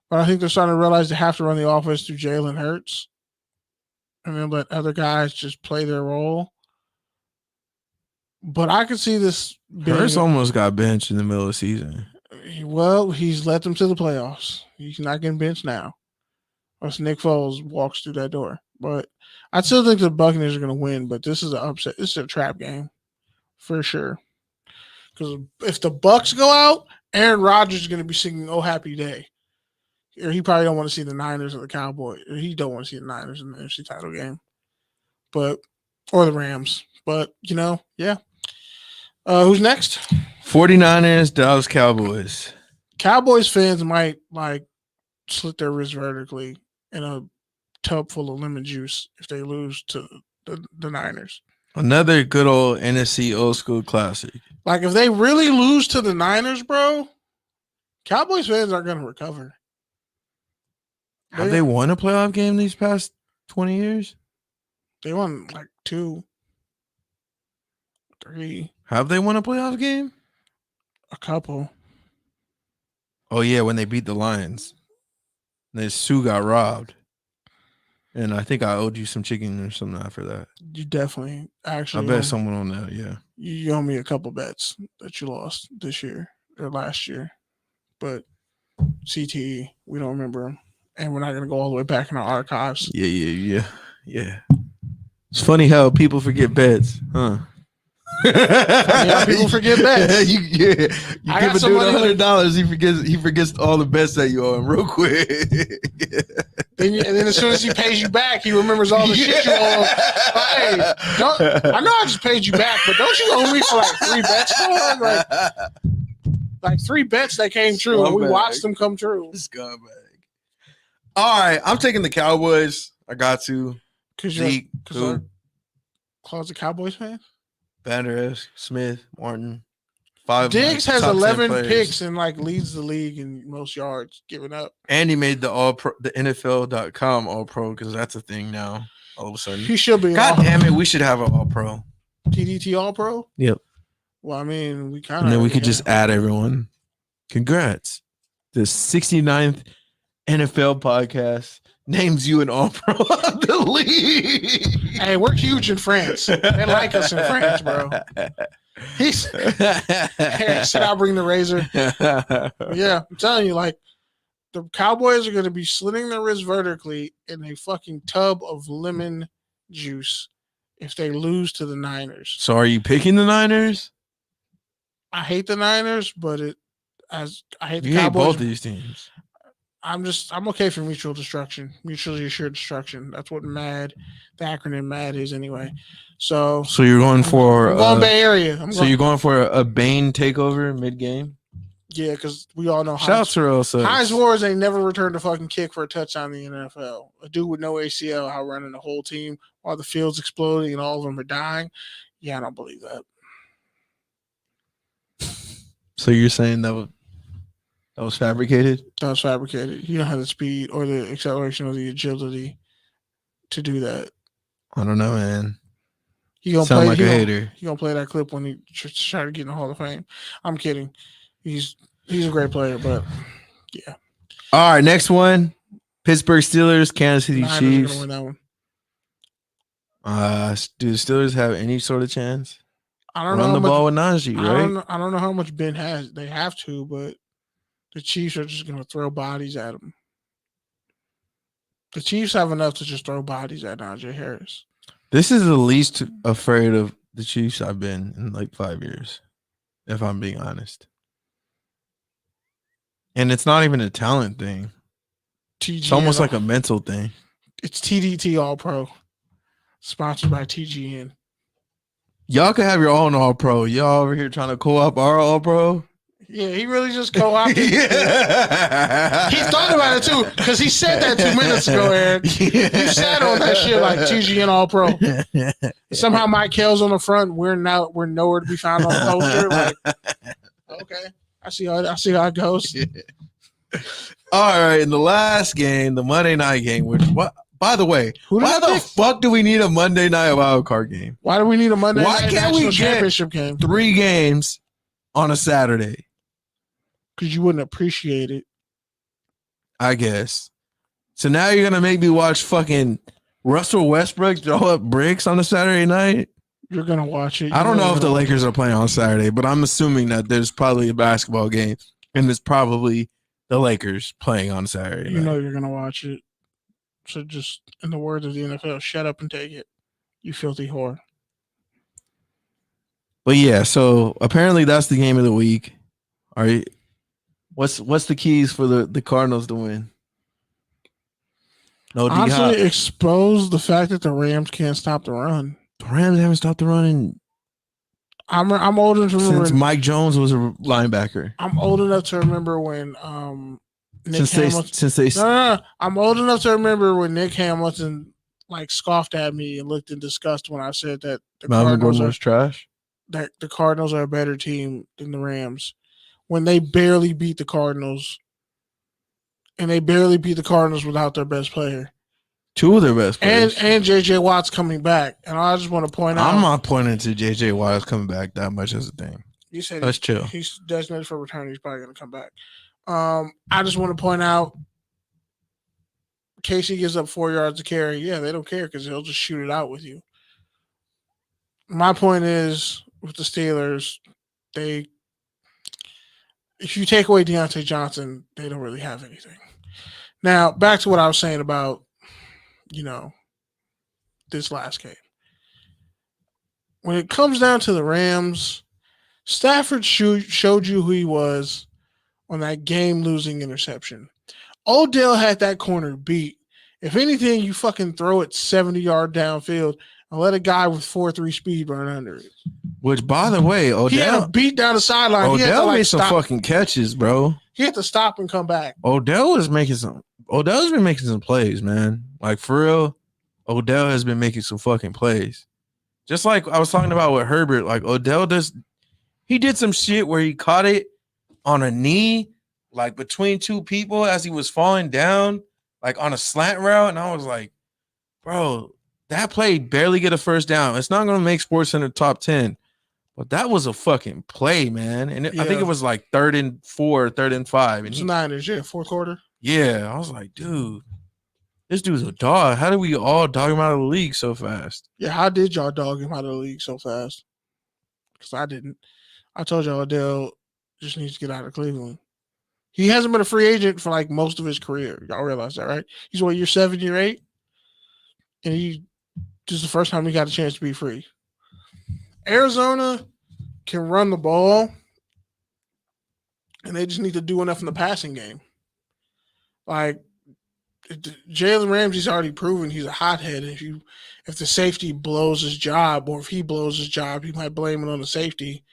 but I think they're starting to realize they have to run the offense through Jalen Hurts and then let other guys just play their role. But I could see this being... Hurts almost got benched in the middle of the season. Well, he's led them to the playoffs. He's not getting benched now. Unless Nick Foles walks through that door. But I still think the Buccaneers are going to win, but this is an upset. This is a trap game for sure. Because if the Bucs go out, Aaron Rodgers is going to be singing "Oh Happy Day." Or he probably don't want to see the Niners or the Cowboys. Or he don't want to see the Niners in the NFC title game. Or the Rams. But, yeah. Who's next? 49ers, Dallas Cowboys. Cowboys fans might slit their wrists vertically in a tub full of lemon juice if they lose to the Niners. Another good old NFC old school classic. Like if they really lose to the Niners, bro, Cowboys fans aren't going to recover. Have they won a playoff game these past 20 years? They won 2, 3. Have they won a playoff game? A couple. Oh, yeah, when they beat the Lions. Then Sue got robbed. And I think I owed you some chicken or something after that. You definitely. Actually, I bet someone on that, yeah. You owe me a couple bets that you lost this year or last year. But CTE, we don't remember them. And we're not going to go all the way back in our archives. Yeah. It's funny how people forget bets, huh? Yeah, people forget bets. You give a dude $100, he forgets all the bets that you owe him real quick. And then as soon as he pays you back, he remembers all the shit you owe him. Hey, I know I just paid you back, but don't you owe me for 3 bets, dog? Like 3 bets that came true, and we watched them come true. Scumbag. All right, I'm taking the Cowboys. I got to. Because you're closet Cowboys fan? Vander Esch, Smith, Martin. 5. Diggs has 11 picks and leads the league in most yards given up. And he made the NFL.com All Pro because that's a thing now. All of a sudden, he should be. God damn it, we should have an All Pro. TDT All Pro. Yep. Well, I mean, we kind of. And then we could just add everyone. Congrats. The 69th NFL podcast names you an All Pro of the league. Hey, we're huge in France. They like us in France, bro. He said, I'll bring the razor. Yeah, I'm telling you, the Cowboys are going to be slitting their wrists vertically in a fucking tub of lemon juice if they lose to the Niners. So are you picking the Niners? I hate the Niners, but I hate the you Cowboys. Hate both these teams. I'm okay for mutually assured destruction. That's what the acronym MAD is anyway. So you're going for I'm going Bay Area. You're going for a Bane takeover mid game? Yeah, because we all know shout out Tyrell Suggs. Hines Wars ain't never returned a fucking kick for a touchdown in the NFL. A dude with no ACL outrunning the whole team while the field's exploding and all of them are dying. Yeah, I don't believe that. So you're saying that was fabricated? That was fabricated. You don't have the speed or the acceleration or the agility to do that. I don't know, man. You gonna sound like a hater. You gonna play that clip when he try to get in the Hall of Fame? I'm kidding. He's a great player, but yeah. All right, next one: Pittsburgh Steelers, Kansas City Chiefs. Gonna win that one. Do the Steelers have any sort of chance? I don't know. Run the ball with Najee, right? I don't know how much Ben has. They have to, but the Chiefs are just gonna throw bodies at him. The Chiefs have enough to just throw bodies at Najee Harris. This is the least afraid of the Chiefs I've been in 5 years, if I'm being honest. And it's not even a talent thing. TGN, It's almost like a mental thing. It's TDT All Pro, sponsored by TGN. Y'all could have your own All Pro. Y'all over here trying to co-op our All Pro. Yeah, he really just co-opted. Yeah. He thought about it too, because he said that 2 minutes ago, Eric. You sat on that shit like TGN All Pro. Somehow Mike Hale's on the front. We're nowhere to be found on the poster. Like, okay, I see how it goes. All right, in the last game, the Monday night game, which what? By the way, why the fuck do we need a Monday night wild card game? Why do we need a Monday night national championship game? 3 games on a Saturday. Because you wouldn't appreciate it. I guess. So now you're going to make me watch fucking Russell Westbrook throw up bricks on a Saturday night? You're going to watch it. I don't know if the Lakers are playing on Saturday, but I'm assuming that there's probably a basketball game, and it's probably the Lakers playing on Saturday night. You know you're going to watch it. So just, in the words of the NFL, shut up and take it. You filthy whore. But yeah, so apparently that's the game of the week. All right. What's the keys for the Cardinals to win? No, honestly, expose the fact that the Rams can't stop the run. The Rams haven't stopped the run I'm old enough to remember since Mike Jones was a linebacker. I'm old enough to remember when Nick Hamilton. I'm old enough to remember when Nick Hamilton like scoffed at me and looked in disgust when I said that the Cardinals was trash. That the Cardinals are a better team than the Rams. When they barely beat the Cardinals, and they barely beat the Cardinals without their best player. 2 of their best players. And J.J. Watt's coming back. And I just want to point out. I'm not pointing to J.J. Watt's coming back that much as a thing. You said let's chill. He's designated for return. He's probably going to come back. I just want to point out, Casey gives up 4 yards to carry. Yeah, they don't care because he'll just shoot it out with you. My point is, with the Steelers, if you take away Deontay Johnson, they don't really have anything. Now, back to what I was saying about, this last game. When it comes down to the Rams, Stafford showed you who he was on that game-losing interception. Odell had that corner beat. If anything, you fucking throw it 70-yard downfield and let a guy with 4.3 speed run under it. Which, by the way, Odell... He had a beat down the sideline. Odell made some fucking catches, bro. He had to stop and come back. Odell's been making some plays, man. Like, for real, Odell has been making some fucking plays. Just like I was talking about with Herbert, like, Odell he did some shit where he caught it on a knee, like, between 2 people as he was falling down, like, on a slant route, and I was like, bro, that play barely get a first down. It's not going to make SportsCenter top 10. But that was a fucking play, man. And I think it was like 3rd and 4, 3rd and 5. And it's Niners, fourth quarter. Yeah, I was like, dude, this dude's a dog. How did we all dog him out of the league so fast? Yeah, how did y'all dog him out of the league so fast? Because I didn't. I told y'all Odell just needs to get out of Cleveland. He hasn't been a free agent for like most of his career. Y'all realize that, right? He's year 7, year 8? And this is the first time he got a chance to be free. Arizona can run the ball, and they just need to do enough in the passing game. Like, Jalen Ramsey's already proven he's a hothead. If the safety blows his job, or if he blows his job, he might blame it on the safety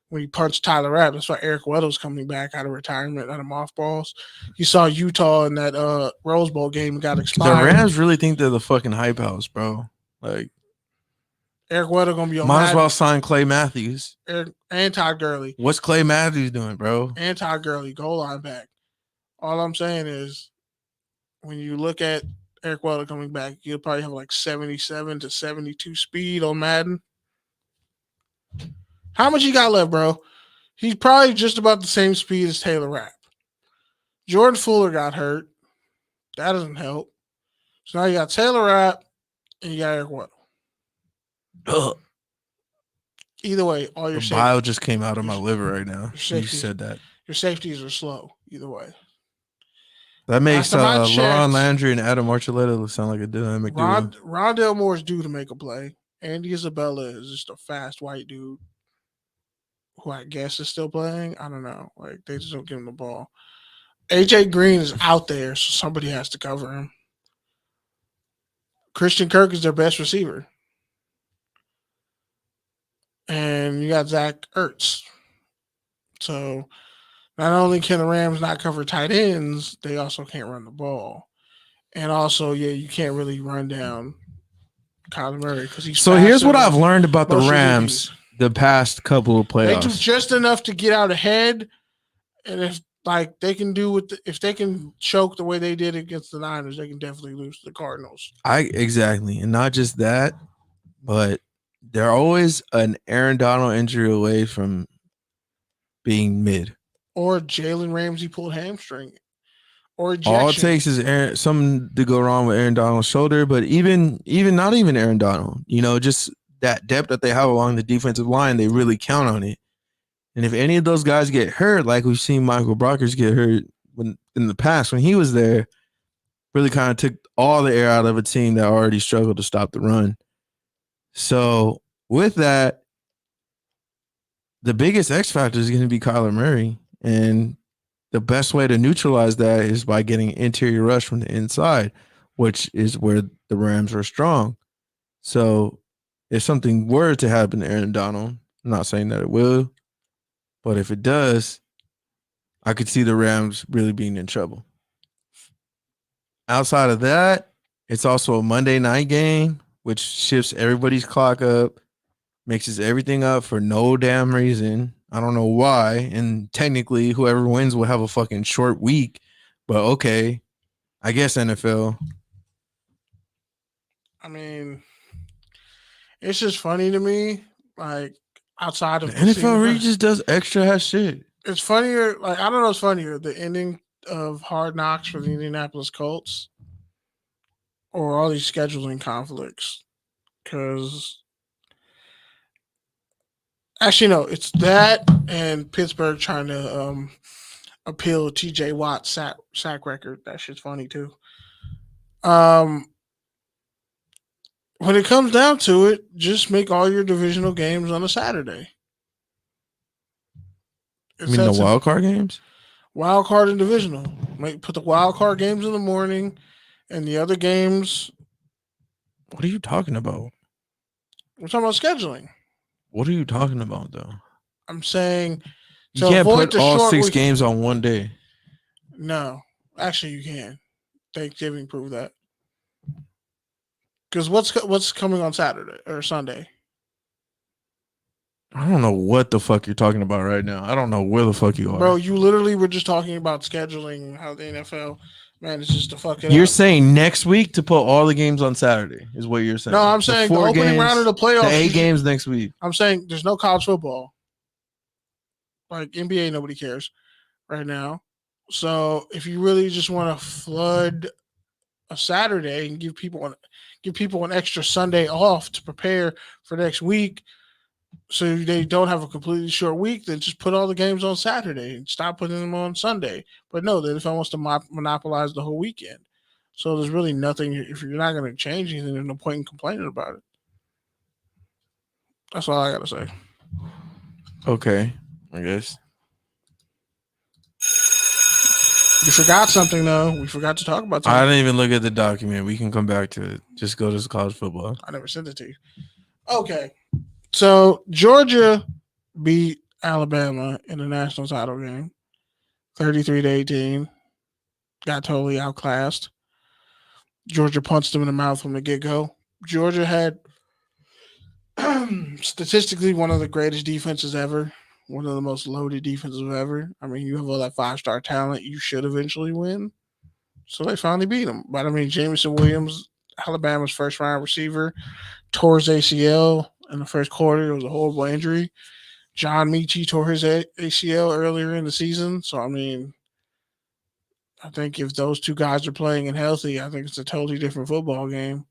when he punched Tyler Rapp. That's why Eric Weddle's coming back out of retirement, out of mothballs. You saw Utah in that Rose Bowl game and got expired. The Rams really think they're the fucking hype house, bro. Like, Eric Weddle gonna be on. Might as well sign Clay Matthews. And Todd Gurley. What's Clay Matthews doing, bro? And Todd Gurley, goal line back. All I'm saying is, when you look at Eric Weddle coming back, he'll probably have like 77 to 72 speed on Madden. How much he got left, bro? He's probably just about the same speed as Taylor Rapp. Jordan Fuller got hurt. That doesn't help. So now you got Taylor Rapp and you got Eric Weddle. Ugh. Either way, all your bile just came out of my liver right now. You said that. Your safeties are slow. Either way. That makes Laurent Landry and Adam Archuleta sound like a dynamic duo. Rondell Moore's due to make a play. Andy Isabella is just a fast white dude who I guess is still playing. I don't know. Like, they just don't give him the ball. AJ Green is out there, so somebody has to cover him. Christian Kirk is their best receiver. And you got Zach Ertz. So not only can the Rams not cover tight ends, they also can't run the ball. And also, you can't really run down Kyler Murray because he's so. Here's what I've learned about the Rams the past couple of playoffs. They do just enough to get out ahead, and if they can if they can choke the way they did against the Niners, they can definitely lose to the Cardinals. Exactly, and not just that, but they're always an Aaron Donald injury away from being mid. Or Jalen Ramsey pulled hamstring. Or ejection. All it takes is something to go wrong with Aaron Donald's shoulder, but even not even Aaron Donald, just that depth that they have along the defensive line, they really count on it. And if any of those guys get hurt, like we've seen Michael Brockers get hurt in the past when he was there, really kind of took all the air out of a team that already struggled to stop the run. So with that, the biggest X factor is going to be Kyler Murray, and the best way to neutralize that is by getting interior rush from the inside, which is where the Rams are strong. So if something were to happen to Aaron Donald, I'm not saying that it will, but if it does, I could see the Rams really being in trouble. Outside of that, it's also a Monday night game, which shifts everybody's clock up, mixes everything up for no damn reason. I don't know why. And technically, whoever wins will have a fucking short week. But okay, I guess NFL. I mean, it's just funny to me. Like, outside of the NFL really just does extra ass shit. It's funnier. Like, I don't know what's funnier, the ending of Hard Knocks for the Indianapolis Colts or all these scheduling conflicts. Because actually, no, it's that and Pittsburgh trying to appeal TJ Watt's sack record. That shit's funny too. When it comes down to it, just make all your divisional games on a Saturday. You mean the wild card games? Wild card and divisional. Put the wild card games in the morning, and the other games. What are you talking about? We're talking about scheduling. What are you talking about, though? I'm saying you can't put all 6 games on one day. No, actually, you can. Thanksgiving proved that. Because what's coming on Saturday or Sunday? I don't know what the fuck you're talking about right now. I don't know where the fuck you are. Bro, you literally were just talking about scheduling, how the NFL manages to fuck it You're up. saying next week to put all the games on Saturday is what you're saying. No, I'm saying the opening round of the playoffs. The 8 games next week. I'm saying there's no college football. Like NBA, nobody cares right now. So if you really just want to flood a Saturday and give people an extra Sunday off to prepare for next week, so they don't have a completely short week, then just put all the games on Saturday and stop putting them on Sunday. But no, the NFL wants to monopolize the whole weekend. So there's really nothing. If you're not going to change anything, there's no point in complaining about it. That's all I got to say. Okay, I guess. You forgot something, though. We forgot to talk about something. I didn't even look at the document. We can come back to it. Just go to college football. I never sent it to you. Okay. So Georgia beat Alabama in the national title game, 33-18. Got totally outclassed. Georgia punched them in the mouth from the get-go. Georgia had statistically one of the greatest defenses ever, one of the most loaded defenses ever. I mean, you have all that 5-star talent. You should eventually win. So they finally beat them. But, I mean, Jameson Williams, Alabama's first-round receiver, tore his ACL in the first quarter. It was a horrible injury. John Mechie tore his ACL earlier in the season. So, I mean, I think if those two guys are playing and healthy, I think it's a totally different football game.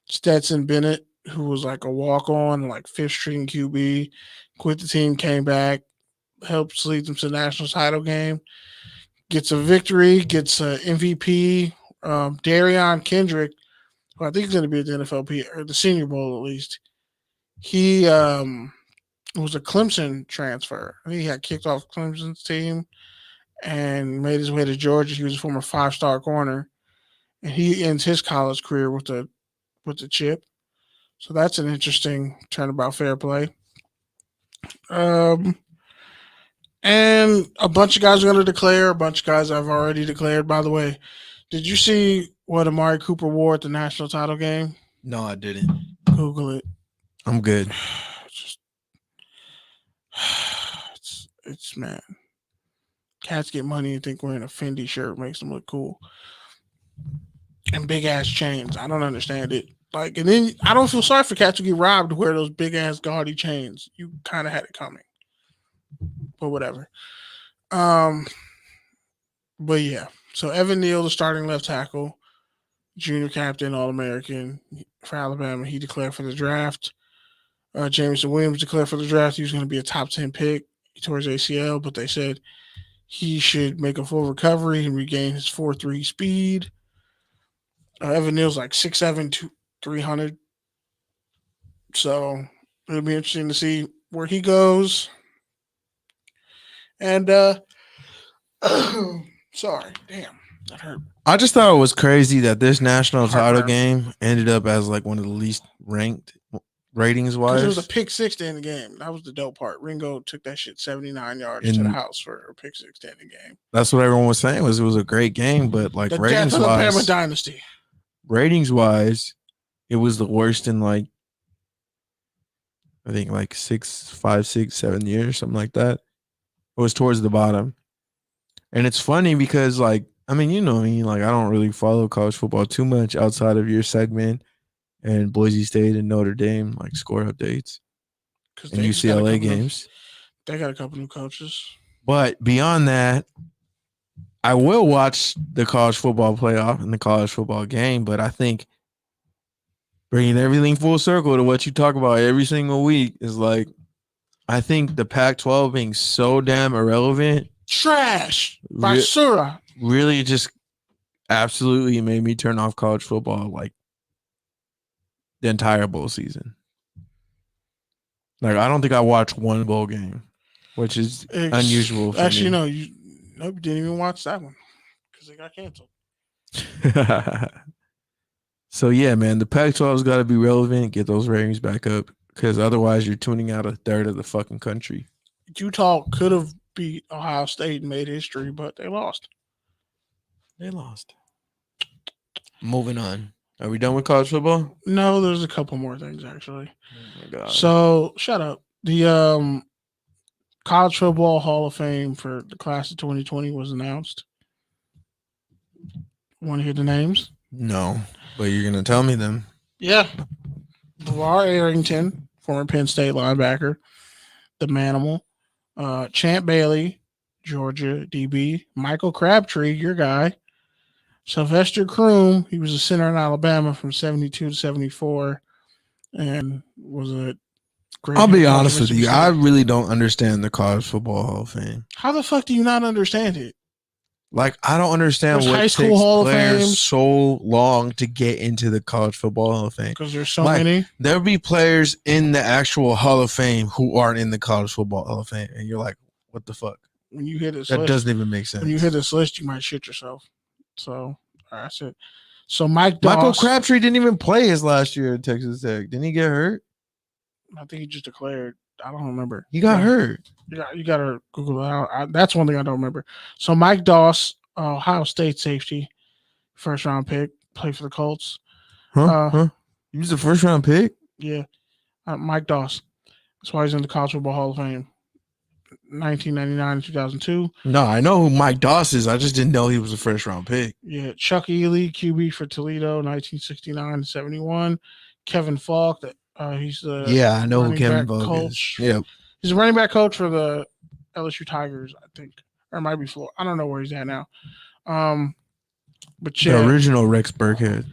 Stetson Bennett, who was like a walk-on, like fifth-string QB, quit the team, came back, helps lead them to the national title game, gets a victory, gets an MVP. Darion Kendrick, who I think is going to be at the NFLP, or the Senior Bowl at least, he was a Clemson transfer. I think he had kicked off Clemson's team, and made his way to Georgia. He was a former 5-star corner, and he ends his college career with the chip. So that's an interesting turnabout fair play. And a bunch of guys are going to declare. A bunch of guys have already declared. By the way, did you see what Amari Cooper wore at the national title game? No, I didn't. Google it. I'm good. It's man. Cats get money and think wearing a Fendi shirt makes them look cool. And big ass chains. I don't understand it. Like, and then I don't feel sorry for cats who get robbed to wear those big ass gaudy chains. You kind of had it coming. But whatever. But yeah. So Evan Neal, the starting left tackle, junior captain, All-American for Alabama. He declared for the draft. Jameson Williams declared for the draft. He was going to be a top 10 pick. He tore his ACL, but they said he should make a full recovery and regain his 4.3 speed. Evan Neal's like 6'7", 300. So it'll be interesting to see where he goes. And sorry, damn, that hurt. I just thought it was crazy that this national title game ended up as like one of the least ranked ratings wise. It was a pick six to end the game. That was the dope part. Ringo took that shit 79 yards to the house for a pick six to end the game. That's what everyone was saying. It was a great game, but like the ratings death of wise, the Bama dynasty. Ratings wise, it was the worst in like I think like 5, 6, 7 years, something like that. It was towards the bottom. And it's funny because like I mean, you know me, like I don't really follow college football too much outside of your segment and Boise State and Notre Dame, like score updates and UCLA games. They got a couple new coaches. But beyond that, I will watch the college football playoff and the college football game, but I think bringing everything full circle to what you talk about every single week is like, I think the Pac-12 being so damn irrelevant. Trash. Basura. Really just absolutely made me turn off college football like the entire bowl season. Like, I don't think I watched one bowl game, which is unusual for actually, me. no, you didn't even watch that one because it got canceled. So, yeah, man, the Pac-12's got to be relevant, get those ratings back up, because otherwise you're tuning out a third of the fucking country. Utah could have beat Ohio State and made history, but they lost. Moving on. Are we done with college football? No, there's a couple more things, actually. Oh, my God. So, shut up. The College Football Hall of Fame for the class of 2020 was announced. Want to hear the names? No, but you're going to tell me them. Yeah. LeVar Arrington, former Penn State linebacker, the Manimal. Champ Bailey, Georgia DB. Michael Crabtree, your guy. Sylvester Croom, he was a center in Alabama from 72 to 74 and was a great. I'll be honest with you. I really don't understand the College Football Hall of Fame. How the fuck do you not understand it? Like, I don't understand There's what high school takes Hall of players Fame. so long to get into the College Football Hall of Fame. Because there's so many. There'll be players in the actual Hall of Fame who aren't in the College Football Hall of Fame. And you're like, what the fuck? When you hear this that list, doesn't even make sense. When you hear this list, you might shit yourself. So, that's it. So, Michael Crabtree didn't even play his last year at Texas Tech. Didn't he get hurt? I think he just declared. I don't remember. He got hurt. You got to Google it out. That's one thing I don't remember. So, Mike Doss, Ohio State safety, first round pick, played for the Colts. Huh? He was a first round pick? Yeah. Mike Doss. That's why he's in the College Football Hall of Fame. 1999 and 2002. No, I know who Mike Doss is. I just didn't know he was a first round pick. Yeah. Chuck Ely, QB for Toledo, 1969 to 71. Kevin Falk, he's the I know who Kevin Falk coach. is. Yeah. He's a running back coach for the LSU Tigers, I think. Or it might be Florida. I don't know where he's at now. But yeah. The original Rex Burkhead.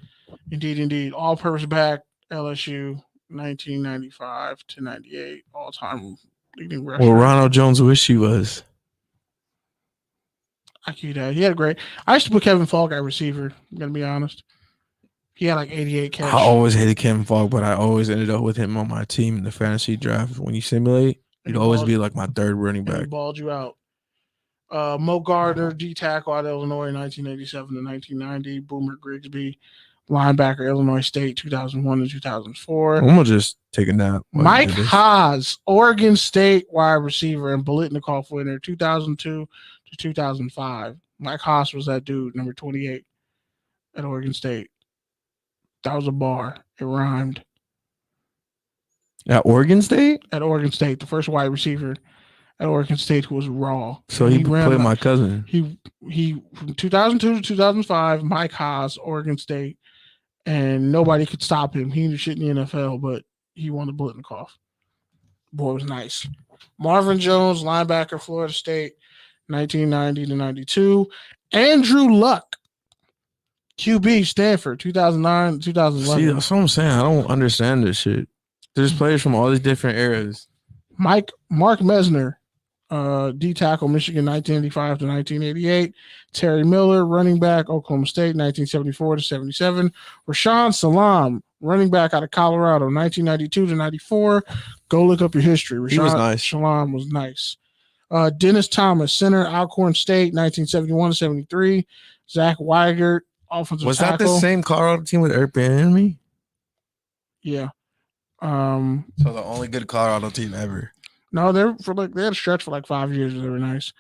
Indeed. All-purpose back, LSU, 1995 to 98. All-time leading rusher. Well, Ronald Jones wish he was. I knew that. He had a great. I used to put Kevin Falk at receiver. I'm gonna be honest. He had like 88 catches. I always hated Kevin Falk, but I always ended up with him on my team in the fantasy draft. When you simulate, he'd always be like my third running back. He balled you out. Mo Gardner, D tackle out of Illinois, 1987 to 1990. Boomer Grigsby, linebacker, Illinois State, 2001 to 2004. I'm gonna just take a nap. Mike Haas, Oregon State wide receiver and Bolitnikoff winner, 2002 to 2005. Mike Haas was that dude, number 28 at Oregon State. That was a bar. It rhymed. At Oregon State? At Oregon State, the first wide receiver at Oregon State who was raw. So he played my cousin. He from 2002 to 2005, Mike Haas, Oregon State, and nobody could stop him. He knew shit in the NFL, but he won the Bolitnikoff. Boy, it was nice. Marvin Jones, linebacker, Florida State, 1990 to 92. Andrew Luck, QB, Stanford, 2009 to 2011. See, that's what I'm saying. I don't understand this shit. There's players from all these different eras. Mark Mesner, D tackle, Michigan, 1985 to 1988. Terry Miller, running back, Oklahoma State, 1974 to 77. Rashawn Salam, running back out of Colorado, 1992 to 94. Go look up your history. He was nice. Salam was nice. Dennis Thomas, center, Alcorn State, 1971 to 73. Zach Weigert, offensive was tackle. Was that the same Colorado team with Eric Bieniemy? Yeah. So the only good Colorado team ever. No, they had a stretch for like 5 years. They were nice.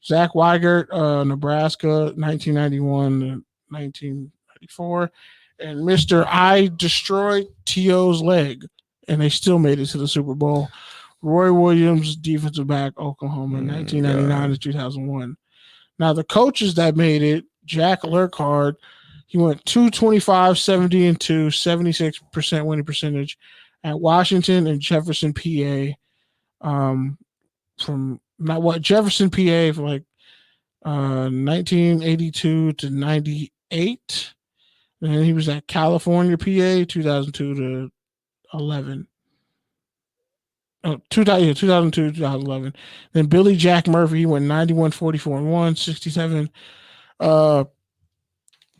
Zach Weigert, Nebraska, 1991 to 1994. And Mr. I destroyed T.O.'s leg, and they still made it to the Super Bowl. Roy Williams, defensive back, Oklahoma, 1999 to 2001. Now, the coaches that made it, Jack Lurkhard, he went 225, 70 and 2, 76% winning percentage at Washington and Jefferson, PA. Jefferson, PA, from like 1982 to 98. And then he was at California, PA, 2002 to 11. 2002 to 2011. Then Billy Jack Murphy, he went 91, 44 and 1, 67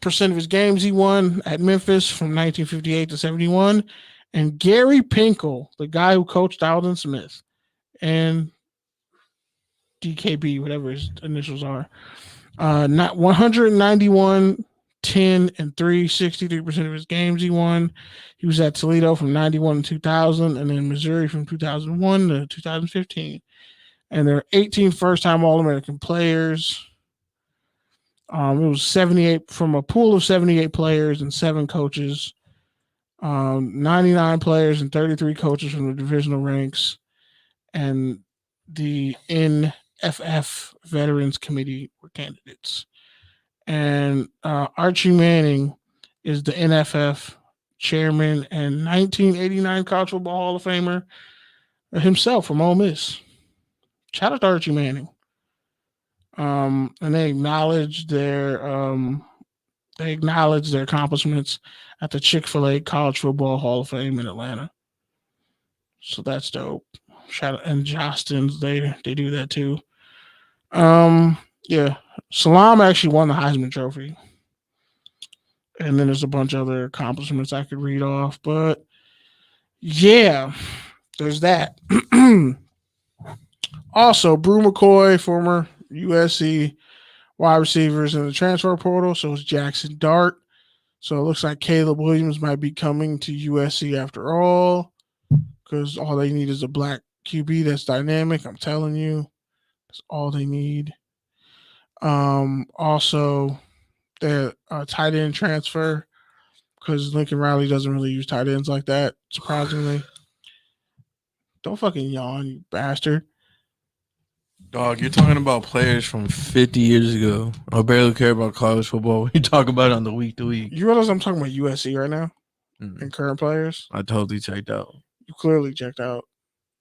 percent of his games he won at Memphis from 1958 to 71. And Gary Pinkel, the guy who coached Alden Smith and DKB, whatever his initials are, not 191, 10 and 3, 63% of his games he won. He was at Toledo from 91 to 2000, and then Missouri from 2001 to 2015. And there are 18 first-time All-American players. It was 78 from a pool of 78 players and 7 coaches. 99 players and 33 coaches from the divisional ranks, and the NFF Veterans Committee were candidates. And Archie Manning is the NFF chairman and 1989 College Football Hall of Famer himself from Ole Miss. Shout out to Archie Manning. And they acknowledge their accomplishments at the Chick-fil-A College Football Hall of Fame in Atlanta. So that's dope. Shout out, and Jostens, they do that too. Yeah. Salam actually won the Heisman Trophy. And then there's a bunch of other accomplishments I could read off. But yeah, there's that. Also, Brew McCoy, former USC wide receivers in the transfer portal. So it's Jackson Dart. So it looks like Caleb Williams might be coming to USC after all, because all they need is a black QB that's dynamic. I'm telling you, that's all they need. Also, the tight end transfer, because Lincoln Riley doesn't really use tight ends like that, surprisingly. Don't fucking yawn, you bastard. Dog, you're talking about players from 50 years ago. I barely care about college football. What you talk about on the week to week. You realize I'm talking about USC right now? And current players? I totally checked out. You clearly checked out.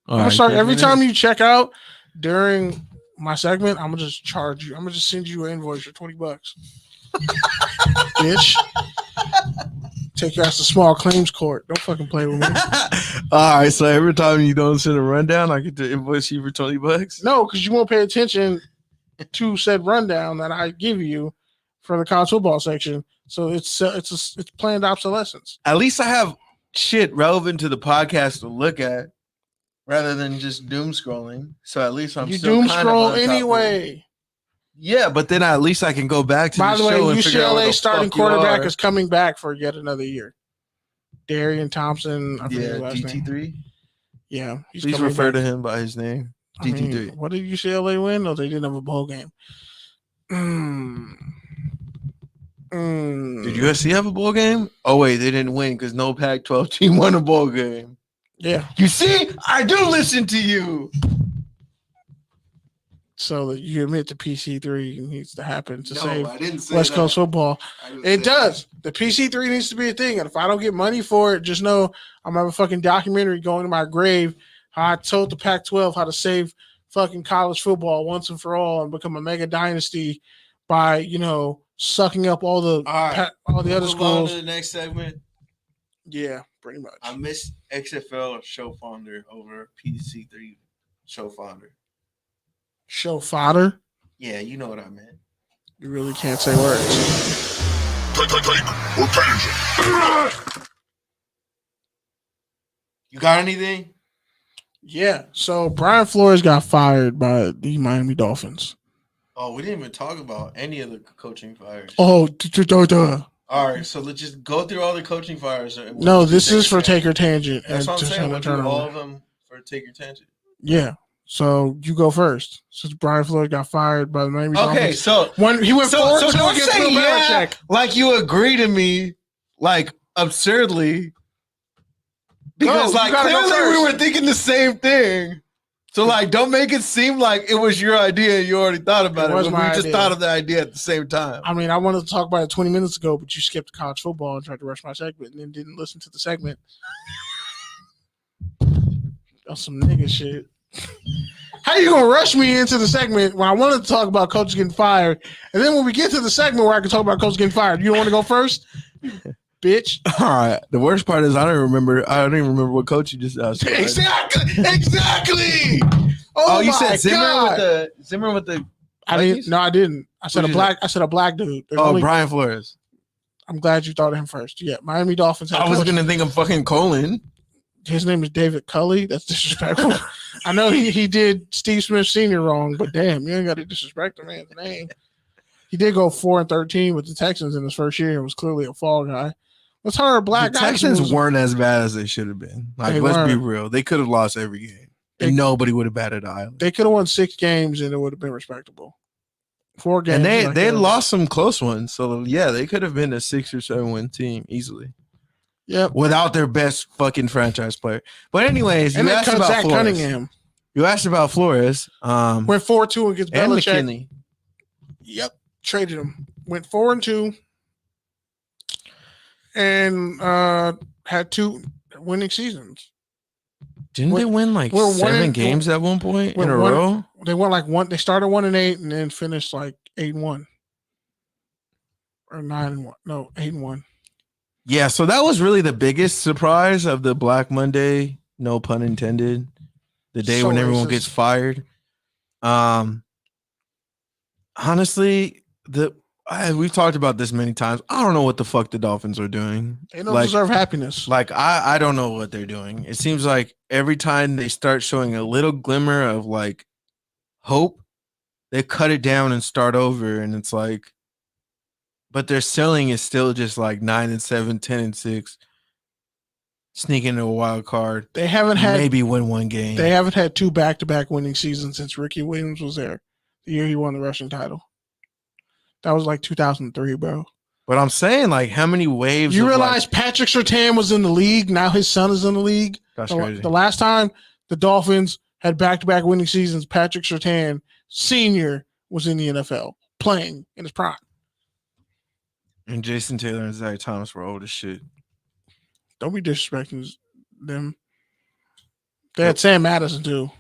I'm sorry, every time you check out during my segment, I'm going to just charge you. I'm going to just send you an invoice for $20. Bitch. Take your ass to small claims court. Don't fucking play with me. All right, so every time you don't send a rundown, I get to invoice you for $20? No, because you won't pay attention to said rundown that I give you for the college football section. So it's planned obsolescence. At least I have shit relevant to the podcast to look at rather than just doom scrolling. So at least I'm you still doom kind scroll of anyway. Yeah, but then at least I can go back to By the way, show and figure out what UCLA the starting fuck you quarterback are. is coming back for yet another year. Darion Thompson. I forget his last name. GT3. Yeah, he's Please coming refer back. to him by his name. I mean, GT3. what did UCLA win? No, they didn't have a bowl game. Did USC have a bowl game? Oh wait, they didn't win because no Pac-12 team won a bowl game. Yeah. You see, I do listen to you. So that you admit the PC3 needs to happen to save I didn't say West that. Coast football. It does. The PC3 needs to be a thing. And if I don't get money for it, just know I'm gonna have a fucking documentary going to my grave how I told the Pac-12 how to save fucking college football once and for all and become a mega dynasty by, sucking up all the other schools. To the next segment. Yeah, pretty much. I miss XFL show founder over PC3 show founder. Show fodder? Yeah, you know what I meant. You really can't say words. You got anything? Yeah. So Brian Flores got fired by the Miami Dolphins. Oh, we didn't even talk about any of the coaching fires. Oh, All right, so let's just go through all the coaching fires. No, this is for Take Your Tangent. That's what I'm saying. We'll do all of them for Take Your Tangent. Yeah. So you go first. Since Brian Flores got fired by the Miami Dolphins. Okay, so when he went forward, so don't against say Bill yeah, Belichick. like you agree to me, like absurdly, because No, you gotta go clearly we first. were thinking the same thing. So like, don't make it seem like it was your idea and you already thought about it. was We my just idea. thought of the idea at the same time. I mean, I wanted to talk about it 20 minutes ago, but you skipped college football and tried to rush my segment and then didn't listen to the segment. That's some nigga shit. How you gonna rush me into the segment when I wanted to talk about coaches getting fired, and then when we get to the segment where I can talk about coaches getting fired, you don't want to go first, bitch? All right. The worst part is I don't even remember what coach you just asked. Exactly. Oh, you my said Zimmer God. with the. I didn't. No, I didn't. I said Who'd a you black. I said a black dude. There's Oh, only- Brian Flores. I'm glad you thought of him first. Yeah, Miami Dolphins. I was gonna think of fucking Colin. His name is David Culley. That's disrespectful. I know he did Steve Smith Sr. wrong, but damn, you ain't got to disrespect the man's name. He did go 4-13 with the Texans in his first year and was clearly a fall guy. Let's hire a black The guy. Texans weren't as bad as they should have been. Like, They let's be weren't. real. They could have lost every game. They- And nobody would have batted an eyelid. They could have won 6 games and it would have been respectable. 4 games. And they lost some close ones. So, yeah, they could have been a 6 or 7 win team easily. Yep. Without their best fucking franchise player. But anyways, And you they asked cut about Zach Flores. Cunningham. You asked about Flores. Went 4-2 against And Belichick. McKinney. Yep. Traded him. Went 4-2. And had 2 winning seasons. Didn't they win like we're 7 games at one point in a row? They went like 1. They started 1-8 and then finished like 8-1 or 9-1. No, 8-1. Yeah, so that was really the biggest surprise of the Black Monday, no pun intended, the day So when everyone racist. gets fired. Honestly, we've talked about this many times. I don't know what the fuck the Dolphins are doing. They don't deserve happiness. Like I don't know what they're doing. It seems like every time they start showing a little glimmer of like hope, they cut it down and start over, and it's like, but their ceiling is still just like 9-7, 10-6, sneak into a wild card. They haven't had Maybe win 1 game. They haven't had 2 back-to-back winning seasons since Ricky Williams was there. The year he won the rushing title. That was like 2003, bro. But I'm saying, like, how many waves? You of, realize like, Patrick Surtain was in the league. Now his son is in the league. that's crazy. The last time the Dolphins had back-to-back winning seasons, Patrick Surtain Sr. was in the NFL playing in his prime. And Jason Taylor and Zach Thomas were old as shit. Don't be disrespecting them. They had Sam Madison too.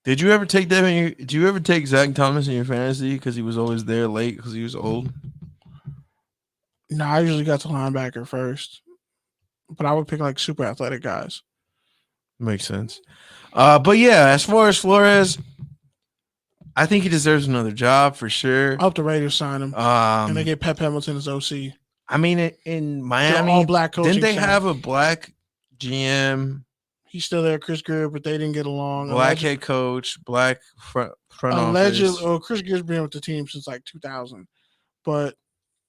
Did you ever take them? Did you ever take Zach Thomas in your fantasy because he was always there late because he was old? No, I usually got to linebacker first, but I would pick like super athletic guys. Makes sense. But yeah, as far as Flores, I think he deserves another job for sure. I hope the Raiders sign him and they get Pep Hamilton as OC. I mean, in Miami, all black coaching didn't they staff. have a black GM? He's still there, Chris Greer, but they didn't get along. Black head coach, black front office. Oh, Chris Greer's been with the team since like 2000, but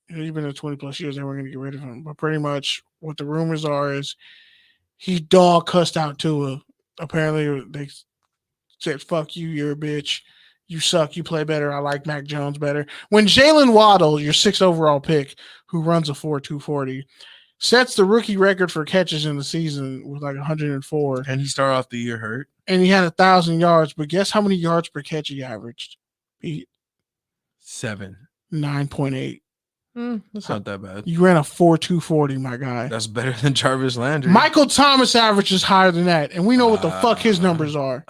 he's been there 20 plus years. They were going to get rid of him. But pretty much what the rumors are is he dog cussed out Tua. Apparently, they said, "Fuck you, you're a bitch. You suck. You play better. I like Mac Jones better." When Jalen Waddle, your 6th overall pick, who runs a 4.240, sets the rookie record for catches in the season with like 104. And he started off the year hurt. And he had 1,000 yards, but guess how many yards per catch he averaged? 7. 9.8. That's not that bad. You ran a 4.240, my guy. That's better than Jarvis Landry. Michael Thomas average is higher than that, and we know what the fuck his numbers are.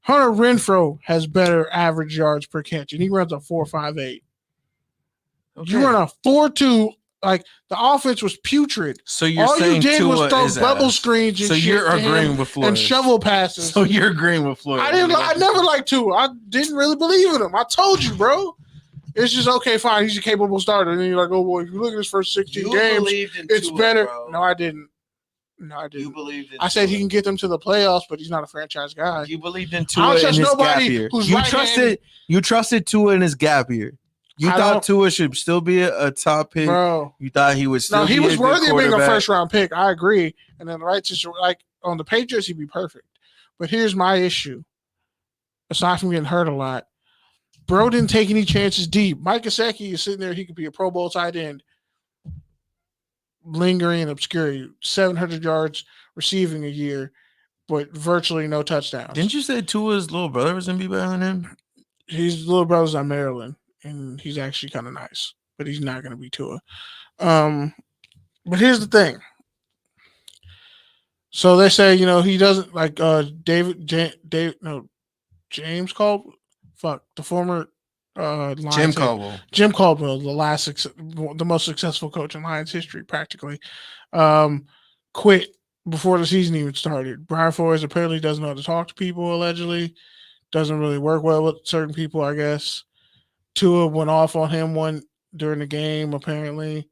Hunter Renfrow has better average yards per catch, and he runs a 4.58. Okay. You run a 4.2. Like, the offense was putrid. So you're all saying you did Tua was throw is bubble ass. screens and so shit you're agreeing with Flores and shovel passes. So you're agreeing with Flores. I never liked Tua. I didn't really believe in him. I told you, bro. It's just okay, fine. He's a capable starter. And then you're like, oh boy, if you look at his first 16 games, it's Tua, better. Bro. No, I didn't. You believed in I said he can get them to the playoffs, but he's not a franchise guy. You believed in Tua in his gap year. You trusted Tua in his gap year. You thought Tua should still be a top pick. Bro. You thought he would still be a good quarterback. He was worthy of being a first-round pick. I agree. And then the right situation, like on the Patriots, he'd be perfect. But here's my issue. Aside from getting hurt a lot, bro didn't take any chances deep. Mike Gesicki is sitting there. He could be a Pro Bowl tight end. Lingering in obscurity. 700 yards receiving a year, but virtually no touchdowns. Didn't you say Tua's little brother was going to be better than him? His little brother's on Maryland, and he's actually kind of nice, but he's not going to be Tua. But here's the thing. So they say, he doesn't like James Caldwell. The former Jim Caldwell. Jim Caldwell, the most successful coach in Lions history, practically, quit before the season even started. Brian Flores apparently doesn't know how to talk to people, allegedly. Doesn't really work well with certain people, I guess. Tua went off on him during the game, apparently,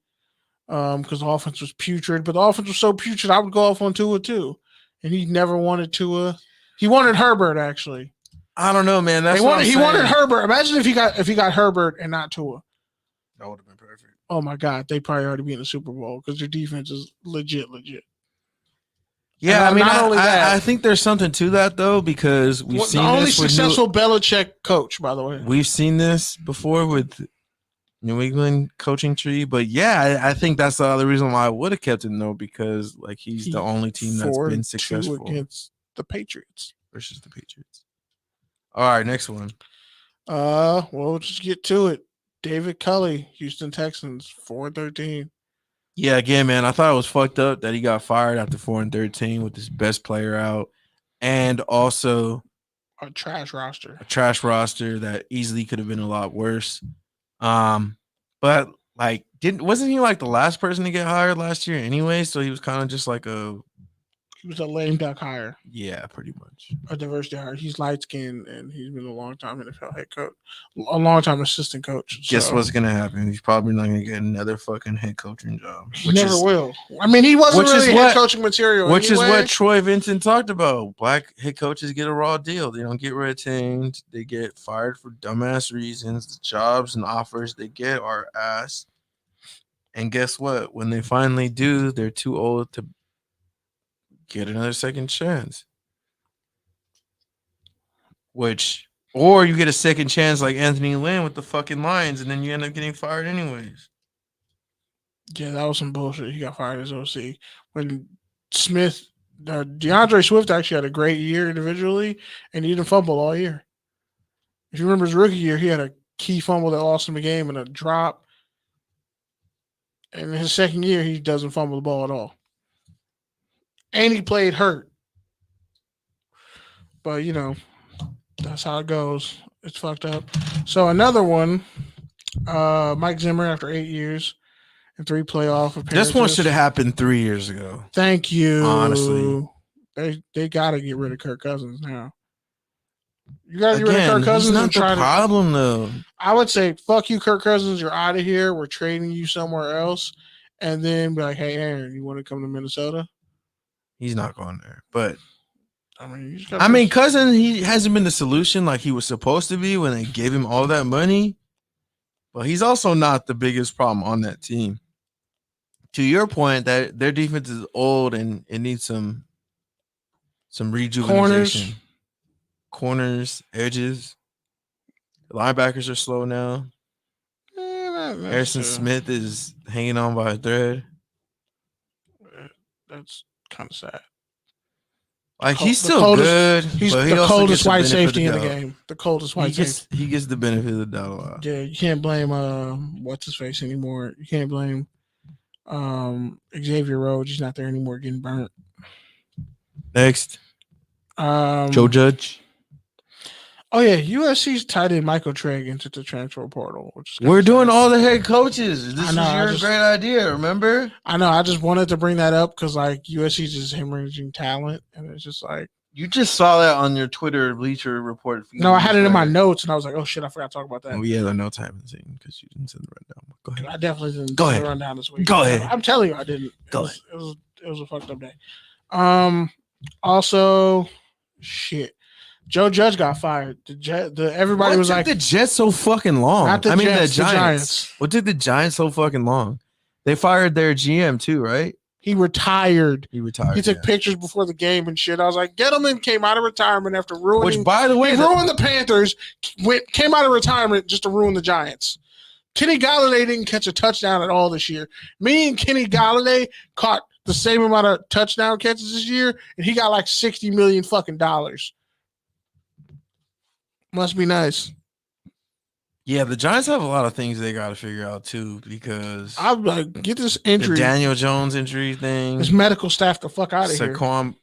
because the offense was putrid. But the offense was so putrid, I would go off on Tua too. And he never wanted Tua. He wanted Herbert, actually. I don't know, man. He wanted Herbert. Imagine if he got Herbert and not Tua. That would have been perfect. Oh my God, they probably already be in the Super Bowl because their defense is legit. Yeah, I think there's something to that though, because we've seen the only successful Belichick coach, by the way. We've seen this before with New England coaching tree, but yeah, I think that's the other reason why I would have kept him though, because like he's the only team that's been successful against the Patriots versus the Patriots. All right, next one. We'll just get to it. David Culley, Houston Texans, 4-13. Yeah, again, man, I thought it was fucked up that he got fired after 4-13 with his best player out, and also a trash roster that easily could have been a lot worse. But like, wasn't he like the last person to get hired last year anyway? So he was kind of just like he was a lame duck hire. Yeah, pretty much. A diversity hire. He's light skinned and he's been a long time NFL head coach, a long time assistant coach. Guess what's gonna happen? He's probably not gonna get another fucking head coaching job. He never will. I mean, he wasn't really head coaching material. Which is what Troy Vincent talked about. Black head coaches get a raw deal. They don't get retained. They get fired for dumbass reasons. The jobs and offers they get are ass. And guess what? When they finally do, they're too old to get another second chance. Or you get a second chance like Anthony Lynn with the fucking Lions, and then you end up getting fired anyways. Yeah, that was some bullshit. He got fired as OC. When DeAndre Swift actually had a great year individually, and he didn't fumble all year. If you remember his rookie year, he had a key fumble that lost him the game and a drop. And in his second year, he doesn't fumble the ball at all. And he played hurt. But, that's how it goes. It's fucked up. So another one, Mike Zimmer after 8 years and 3 playoff appearances. This one should have happened 3 years ago. Thank you. Honestly. They got to get rid of Kirk Cousins now. You got to get rid of Kirk Cousins. He's not the problem, though. I would say, fuck you, Kirk Cousins. You're out of here. We're trading you somewhere else. And then be like, hey, Aaron, you want to come to Minnesota? He's not going there. But I mean, Cousin, he hasn't been the solution like he was supposed to be when they gave him all that money. But he's also not the biggest problem on that team. To your point, that their defense is old and it needs some rejuvenation. Corners, edges. The linebackers are slow now. Harrison Smith is hanging on by a thread. That's kind of sad. Like he's still good. He's the coldest white safety in the game. The coldest white safety. He gets the benefit of the doubt a lot. Yeah, you can't blame what's his face anymore. You can't blame Xavier Rhodes. He's not there anymore, getting burnt. Next, Joe Judge. Oh yeah, USC's tight end Michael Trigg into the transfer portal. We're doing all the head coaches. This is your great idea. Remember? I know. I just wanted to bring that up because like USC's just hemorrhaging talent, and it's just like you just saw that on your Twitter Bleacher Report feed. No, I had it in my notes, and I was like, "Oh shit, I forgot to talk about that." Oh yeah, the notes I haven't seen because you didn't send the rundown. Go ahead. I definitely didn't send the rundown this week. Go ahead. I'm telling you, I didn't. It was a fucked up day. Also, shit. Joe Judge got fired. Everybody was like, the Jets so fucking long? Not the Jets, the Giants. What took the Giants so fucking long? They fired their GM too, right? He retired. He took pictures before the game and shit. I was like, Gettleman came out of retirement after ruining. Which, by the way, ruined the Panthers. Came out of retirement just to ruin the Giants. Kenny Golladay didn't catch a touchdown at all this year. Me and Kenny Golladay caught the same amount of touchdown catches this year, and he got like $60 million fucking dollars. Must be nice. Yeah, the Giants have a lot of things they got to figure out too because I'm like, get this injury, the Daniel Jones injury thing. This medical staff the fuck out of here. Saquon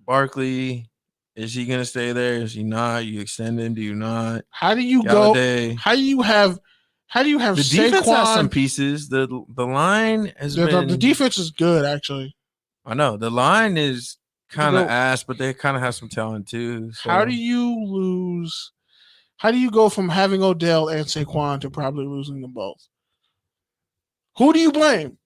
Barkley, is he gonna stay there? Is he not? You extend him? Do you not? How do you go? How do you have the defense has some pieces. The line has been the defense is good actually. I know the line is kind of ass, but they kind of have some talent too. So. How do you lose? How do you go from having Odell and Saquon to probably losing them both? Who do you blame?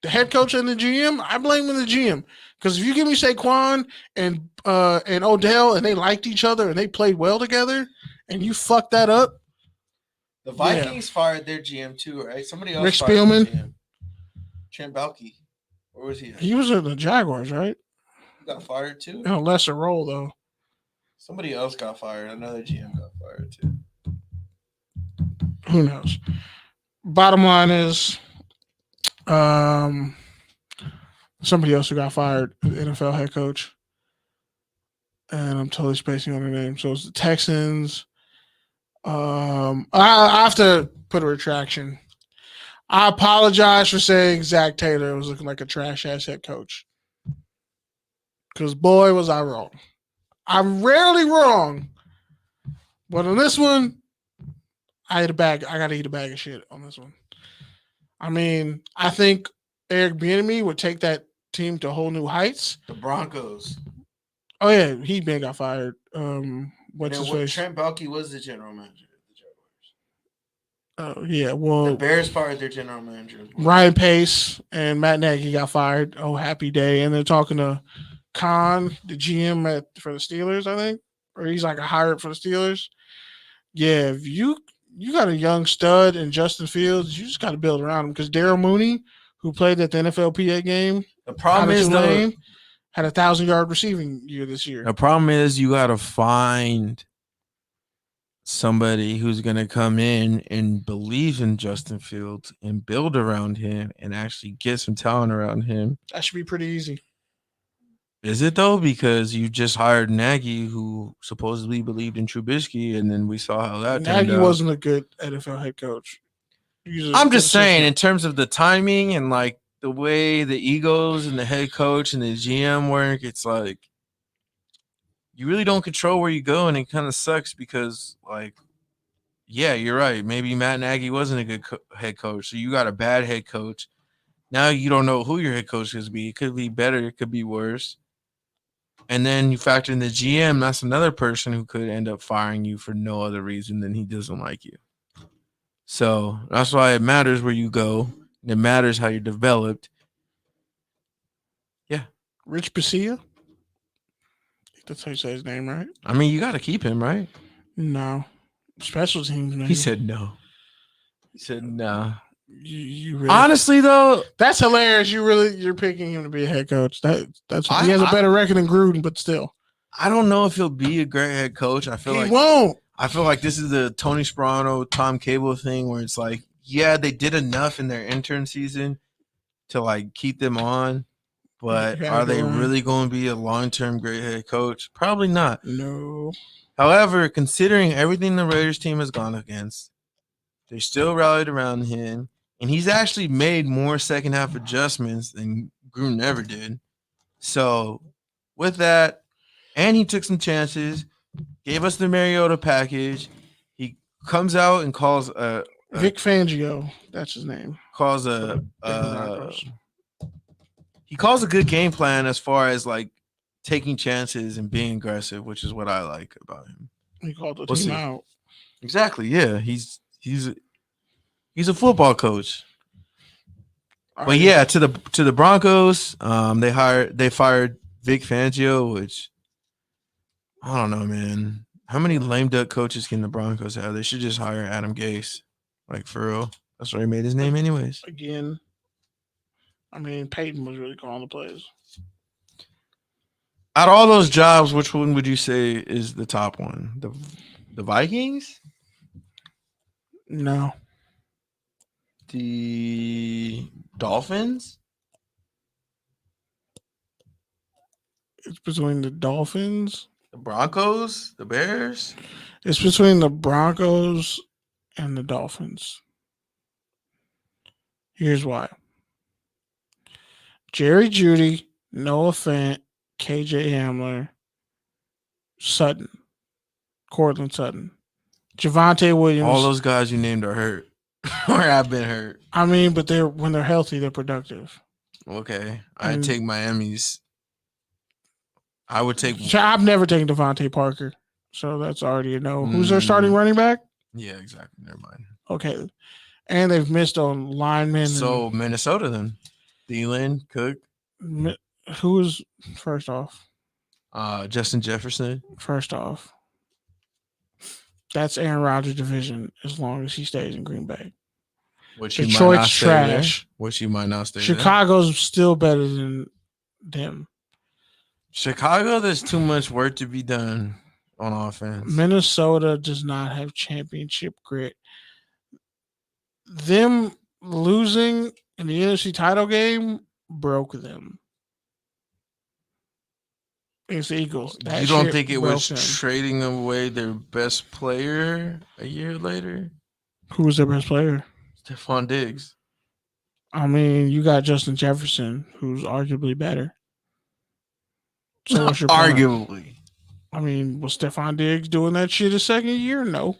The head coach and the GM? I blame the GM because if you give me Saquon and Odell and they liked each other and they played well together, and you fucked that up. The Vikings fired their GM too, right? Somebody else. Rick Spielman, Trent Baalke, where was he? He was in the Jaguars, right? He got fired too. In a lesser role though. Somebody else got fired. Another GM got fired too. Who knows? Bottom line is, somebody else who got fired, the NFL head coach, and I'm totally spacing on her name. So it's the Texans. I have to put a retraction. I apologize for saying Zach Taylor was looking like a trash ass head coach. Because boy, was I wrong. I'm rarely wrong. But on this one, I got to eat a bag of shit on this one. I mean, I think Eric Bieniemy would take that team to whole new heights. The Broncos. Oh, yeah. He got fired. What's his face? Trent Baalke was the general manager of the Jaguars. Oh, yeah. Well, the Bears fired their general manager. Ryan Pace and Matt Nagy got fired. Oh, happy day. And they're talking to Khan, the GM for the Steelers, I think. Or he's like a hired for the Steelers. Yeah, if you got a young stud in Justin Fields, you just got to build around him. Because Daryl Mooney, who played at the NFLPA game, the problem is had 1,000-yard receiving year this year. The problem is you got to find somebody who's going to come in and believe in Justin Fields and build around him and actually get some talent around him. That should be pretty easy. Is it though? Because you just hired Nagy, who supposedly believed in Trubisky, and then we saw how that turned out. Nagy wasn't a good NFL head coach. I'm just saying, in terms of the timing and like the way the egos and the head coach and the GM work, it's like you really don't control where you go, and it kind of sucks because, like, yeah, you're right. Maybe Matt Nagy wasn't a good head coach, so you got a bad head coach. Now you don't know who your head coach is be. It could be better. It could be worse. And then you factor in the GM. That's another person who could end up firing you for no other reason than he doesn't like you. So that's why it matters where you go. It matters how you're developed. Yeah. Rich Pacia? That's how you say his name, right? I mean, you got to keep him, right? No. Special teams name. He said no. He said no. You really, honestly though, that's hilarious. You're picking him to be a head coach. That's he has a better record than Gruden, but still, I don't know if he'll be a great head coach. I feel he like won't. I feel like this is the Tony Sparano, Tom Cable thing where it's like, yeah, they did enough in their intern season to like keep them on, but are they really going to be a long-term great head coach? Probably not. No. However, considering everything the Raiders team has gone against, they still rallied around him, and he's actually made more second half adjustments than Gruden ever did. So with that, and he took some chances, gave us the Mariota package. He comes out and calls Vic Fangio, that's his name. He calls a good game plan as far as like taking chances and being aggressive, which is what I like about him. He called the team out. Exactly. Yeah, he's a football coach. But yeah, to the Broncos, they fired Vic Fangio, which I don't know, man. How many lame duck coaches can the Broncos have? They should just hire Adam Gase, like for real. That's where he made his name, anyways. Again, I mean, Peyton was really calling the plays. Out of all those jobs, which one would you say is the top one? The Vikings? No. The Dolphins? It's between the Dolphins. The Broncos? The Bears? It's between the Broncos and the Dolphins. Here's why. Jerry Jeudy, Noah Fant, KJ Hamler, Sutton, Cortland Sutton, Javonte Williams. All those guys you named are hurt or have been hurt. I mean, but when they're healthy, they're productive. Okay. I'd take Miami's. I would take. I've never taken Devontae Parker, so that's already a no. Who's their starting running back? Yeah, exactly. Never mind. Okay. And they've missed on linemen. So Minnesota then. Thielen, Cook. Who is first off? Justin Jefferson. First off. That's Aaron Rodgers' division as long as he stays in Green Bay. Detroit's trash. Which you might not stay Chicago's still better than them. Chicago, there's too much work to be done on offense. Minnesota does not have championship grit. Them losing in the NFC title game broke them. It's the Eagles. You don't think it was trading away their best player a year later? Who was their best player? Stephon Diggs. I mean, you got Justin Jefferson, who's arguably better. So what's your point? Arguably. I mean, was Stephon Diggs doing that shit his second year? No.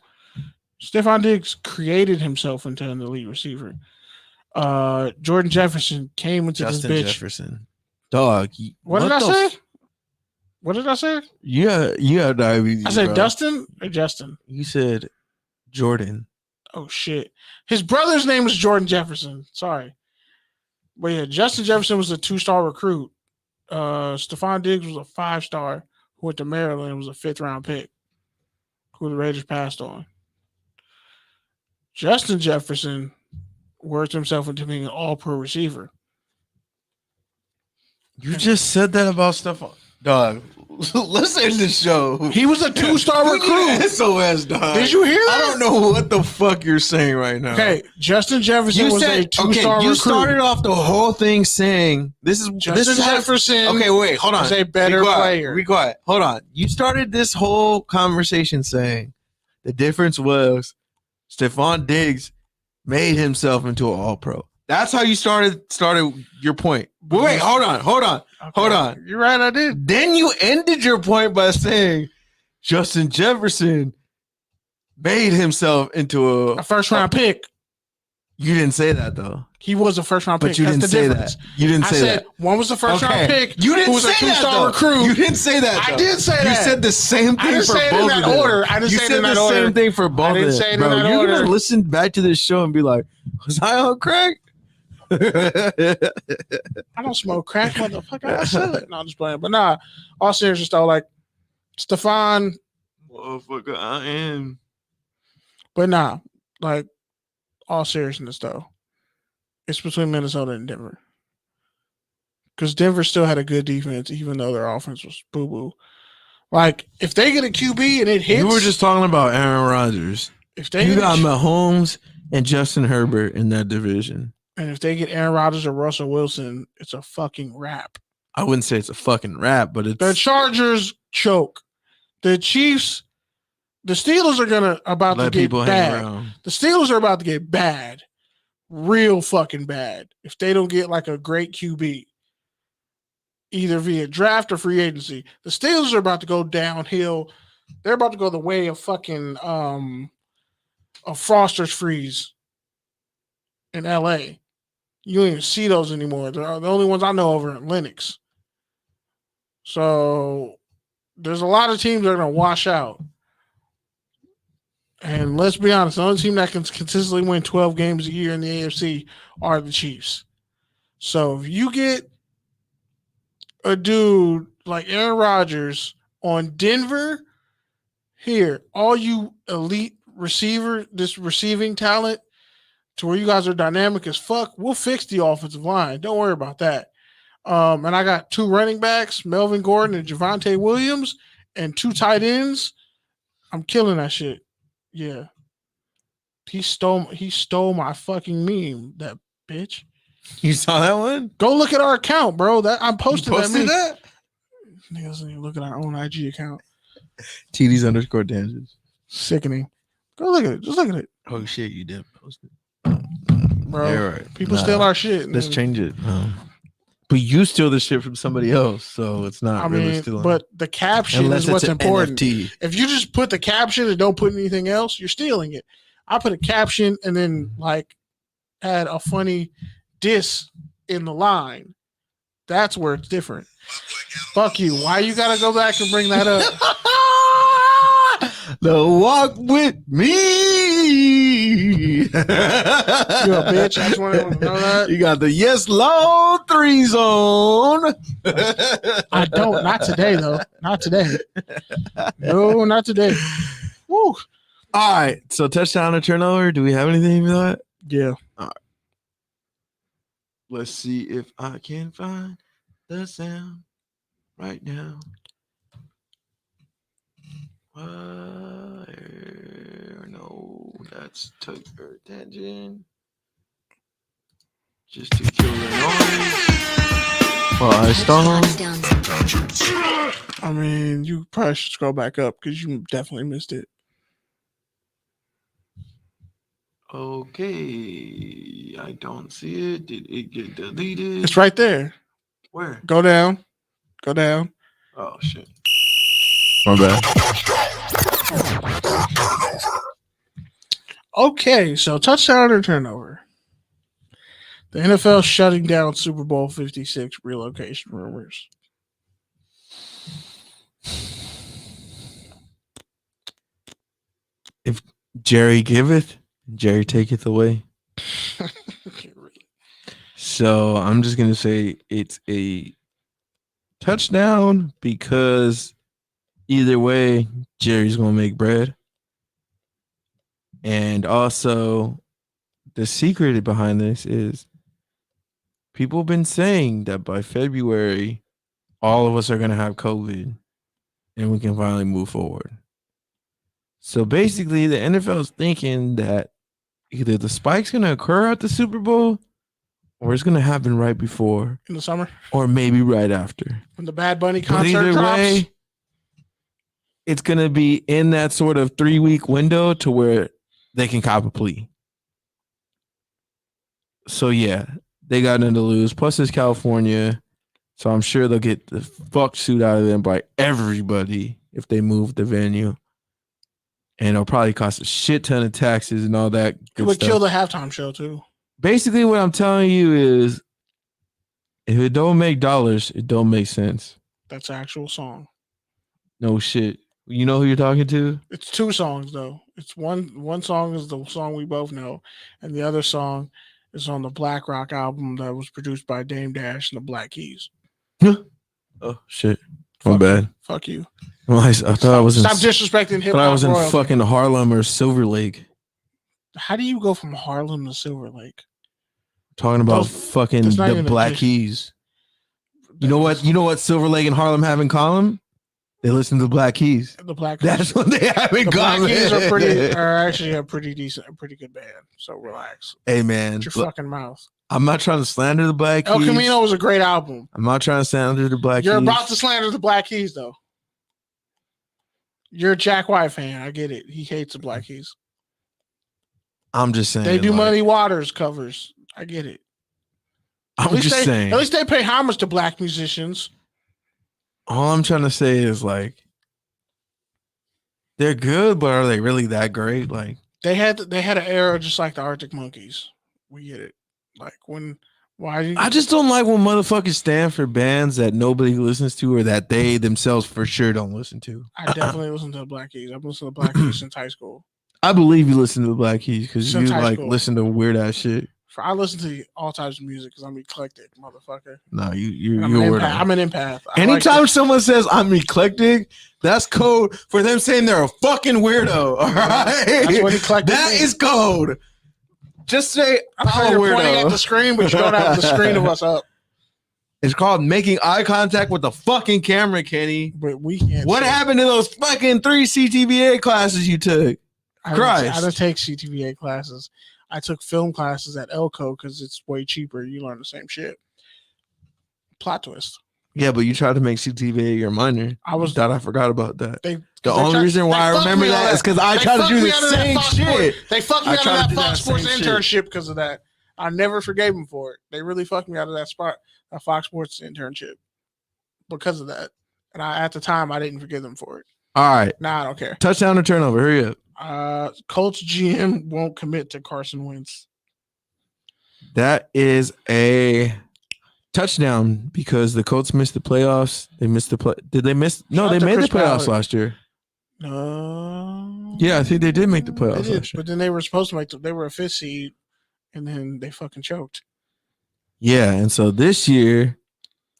Stephon Diggs created himself into an elite receiver. Jordan Jefferson came into this bitch. Justin Jefferson. Dog. What did I say? What did I say? Yeah, you have diabetes. I said Dustin or Justin? You said Jordan. Oh, shit. His brother's name was Jordan Jefferson. Sorry. But yeah, Justin Jefferson was a 2-star recruit. Stephon Diggs was a 5-star who went to Maryland and was a 5th-round pick who the Raiders passed on. Justin Jefferson worked himself into being an all-pro receiver. You just said that about Stephon. Dog, listen to the show. He was a 2-star recruit. SOS, dog. Did you hear that? I don't know what the fuck you're saying right now. Okay, Justin Jefferson was a 2-star recruit. You started off the whole thing saying Justin Jefferson. Okay, wait, hold on. Was a better player. Be quiet. Hold on. You started this whole conversation saying the difference was Stephon Diggs made himself into an All-Pro. That's how you started your point. Wait, hold on. You're right, I did. Then you ended your point by saying Justin Jefferson made himself into a first-round pick. You didn't say that, though. He was a first-round pick. But you didn't say that. You didn't say that. One was a first-round pick. You didn't who was say a 2-star recruit. You didn't say that, though. I did say that. You said the same thing for both of them. Order. I didn't say it in that order. You said the same thing for both of them. I didn't say it in that order. You're going to listen back to this show and be like, was I on crack? I don't smoke crack, motherfucker. I said it. No, I'm just playing. But nah, all seriousness though, like Stephon. Motherfucker, I am. But nah, like, all seriousness though, it's between Minnesota and Denver. Because Denver still had a good defense, even though their offense was boo boo. Like, if they get a QB and it hits, You were just talking about Aaron Rodgers. If they you got Mahomes and Justin Herbert in that division, and if they get Aaron Rodgers or Russell Wilson, it's a fucking wrap. I wouldn't say it's a fucking wrap, but it's the Chargers choke. The Chiefs, the Steelers are about to get bad. The Steelers are about to get bad, real fucking bad. If they don't get like a great QB, either via draft or free agency, the Steelers are about to go downhill. They're about to go the way of fucking of Foster's Freeze in LA. You don't even see those anymore. They're the only ones I know over in Linux. So there's a lot of teams that are going to wash out. And let's be honest, the only team that can consistently win 12 games a year in the AFC are the Chiefs. So if you get a dude like Aaron Rodgers on Denver, here, all you elite this receiving talent, to where you guys are dynamic as fuck, we'll fix the offensive line. Don't worry about that. And I got 2 running backs, Melvin Gordon and Javonte Williams, and 2 tight ends. I'm killing that shit. Yeah. He stole my fucking meme, that bitch. You saw that one? Go look at our account, bro. That I'm posting that meme. Niggas doesn't even look at our own IG account. TDs_tangents. Sickening. Go look at it. Just look at it. Oh shit, you did post it. Bro, yeah, right. People steal our shit. Let's change it. But you steal the shit from somebody else, so it's not really stealing. But the caption is what's important. NFT. If you just put the caption and don't put anything else, you're stealing it. I put a caption and then like add a funny diss in the line. That's where it's different. Fuck you. Why you gotta go back and bring that up? The walk with me. You a bitch. I just want to know that. You got the yes low 3 zone. I don't. Not today, though. Not today. No, not today. Woo. All right. So touchdown or turnover. Do we have anything for that? Yeah. All right. Let's see if I can find the sound right now. No, that's Tucker Tangent. Just to kill the noise. Well, I stalled. I mean, you probably should scroll back up because you definitely missed it. Okay, I don't see it. Did it get deleted? It's right there. Where? Go down. Go down. Oh shit. My bad. Okay, so touchdown or turnover. The NFL shutting down Super Bowl 56 relocation rumors. If Jerry giveth, Jerry taketh away. So I'm just gonna say it's a touchdown because either way, Jerry's gonna make bread. And also, the secret behind this is people have been saying that by February, all of us are gonna have COVID, and we can finally move forward. So basically, the NFL is thinking that either the spike's gonna occur at the Super Bowl, or it's gonna happen right before in the summer, or maybe right after. When the Bad Bunny concert drops. Way, it's gonna be in that sort of 3-week window to where they can cop a plea. So yeah, they got nothing to lose. Plus, it's California, so I'm sure they'll get the fuck suit out of them by everybody if they move the venue. And it'll probably cost a shit ton of taxes and all that. It would kill the halftime show too. Basically, what I'm telling you is, if it don't make dollars, it don't make sense. That's an actual song. No shit. You know who you're talking to? It's 2 songs though. It's one song is the song we both know, and the other song is on the Black Rock album that was produced by Dame Dash and the Black Keys. Oh shit. My bad. Fuck you. I thought I was Stop disrespecting hip hop. I was in royalty. fucking Harlem or Silver Lake. How do you go from Harlem to Silver Lake? Talking about fucking the Black Keys. You know what? You know what Silver Lake and Harlem have in common? They listen to the Black Keys. The Black Keys. That's what they have in common. Black Keys are actually a pretty good band. So relax. Hey man, shut your fucking mouth. I'm not trying to slander the Black Keys. El Camino was a great album. I'm not trying to slander the Black Keys. You're about to slander the Black Keys though. You're a Jack White fan. I get it. He hates the Black Keys. I'm just saying. They do Muddy Waters covers. I get it. I'm just saying. At least they pay homage to black musicians. All I'm trying to say is like they're good, but are they really that great? Like they had an era just like the Arctic Monkeys. We get it. Like I just don't like when motherfuckers stand for bands that nobody listens to or that they themselves for sure don't listen to. I definitely listen to the Black Keys. I've listened to Black Keys since high school. I believe you listen to the Black Keys because you like listen to weird ass shit. I listen to all types of music because I'm eclectic, motherfucker. No, you're I'm an empath. Anytime someone says I'm eclectic, that's code for them saying they're a fucking weirdo. All right, that's what eclectic is code. Just say I'm a weirdo. Pointing at the screen, but you don't have the screen of us up. It's called making eye contact with the fucking camera, Kenny. But we can't. What happened to those fucking 3 CTVA classes you took? I didn't take CTVA classes. I took film classes at Elko because it's way cheaper. You learn the same shit. Plot twist. Yeah, but you tried to make CTVA your minor. I forgot about that. The only reason why I remember that is because I tried to do the same shit. They fucked me out of that Fox Sports internship because of that. I never forgave them for it. They really fucked me out of that Fox Sports internship because of that. And at the time, I didn't forgive them for it. All right. Nah, I don't care. Touchdown or turnover? Hurry up. Colts GM won't commit to Carson Wentz. That is a touchdown because the Colts missed the playoffs. They missed the play. Did they miss? No, they made the playoffs last year. Yeah, I think they did make the playoffs last year. But then they were supposed to they were a 5th seed, and then they fucking choked. Yeah, and so this year,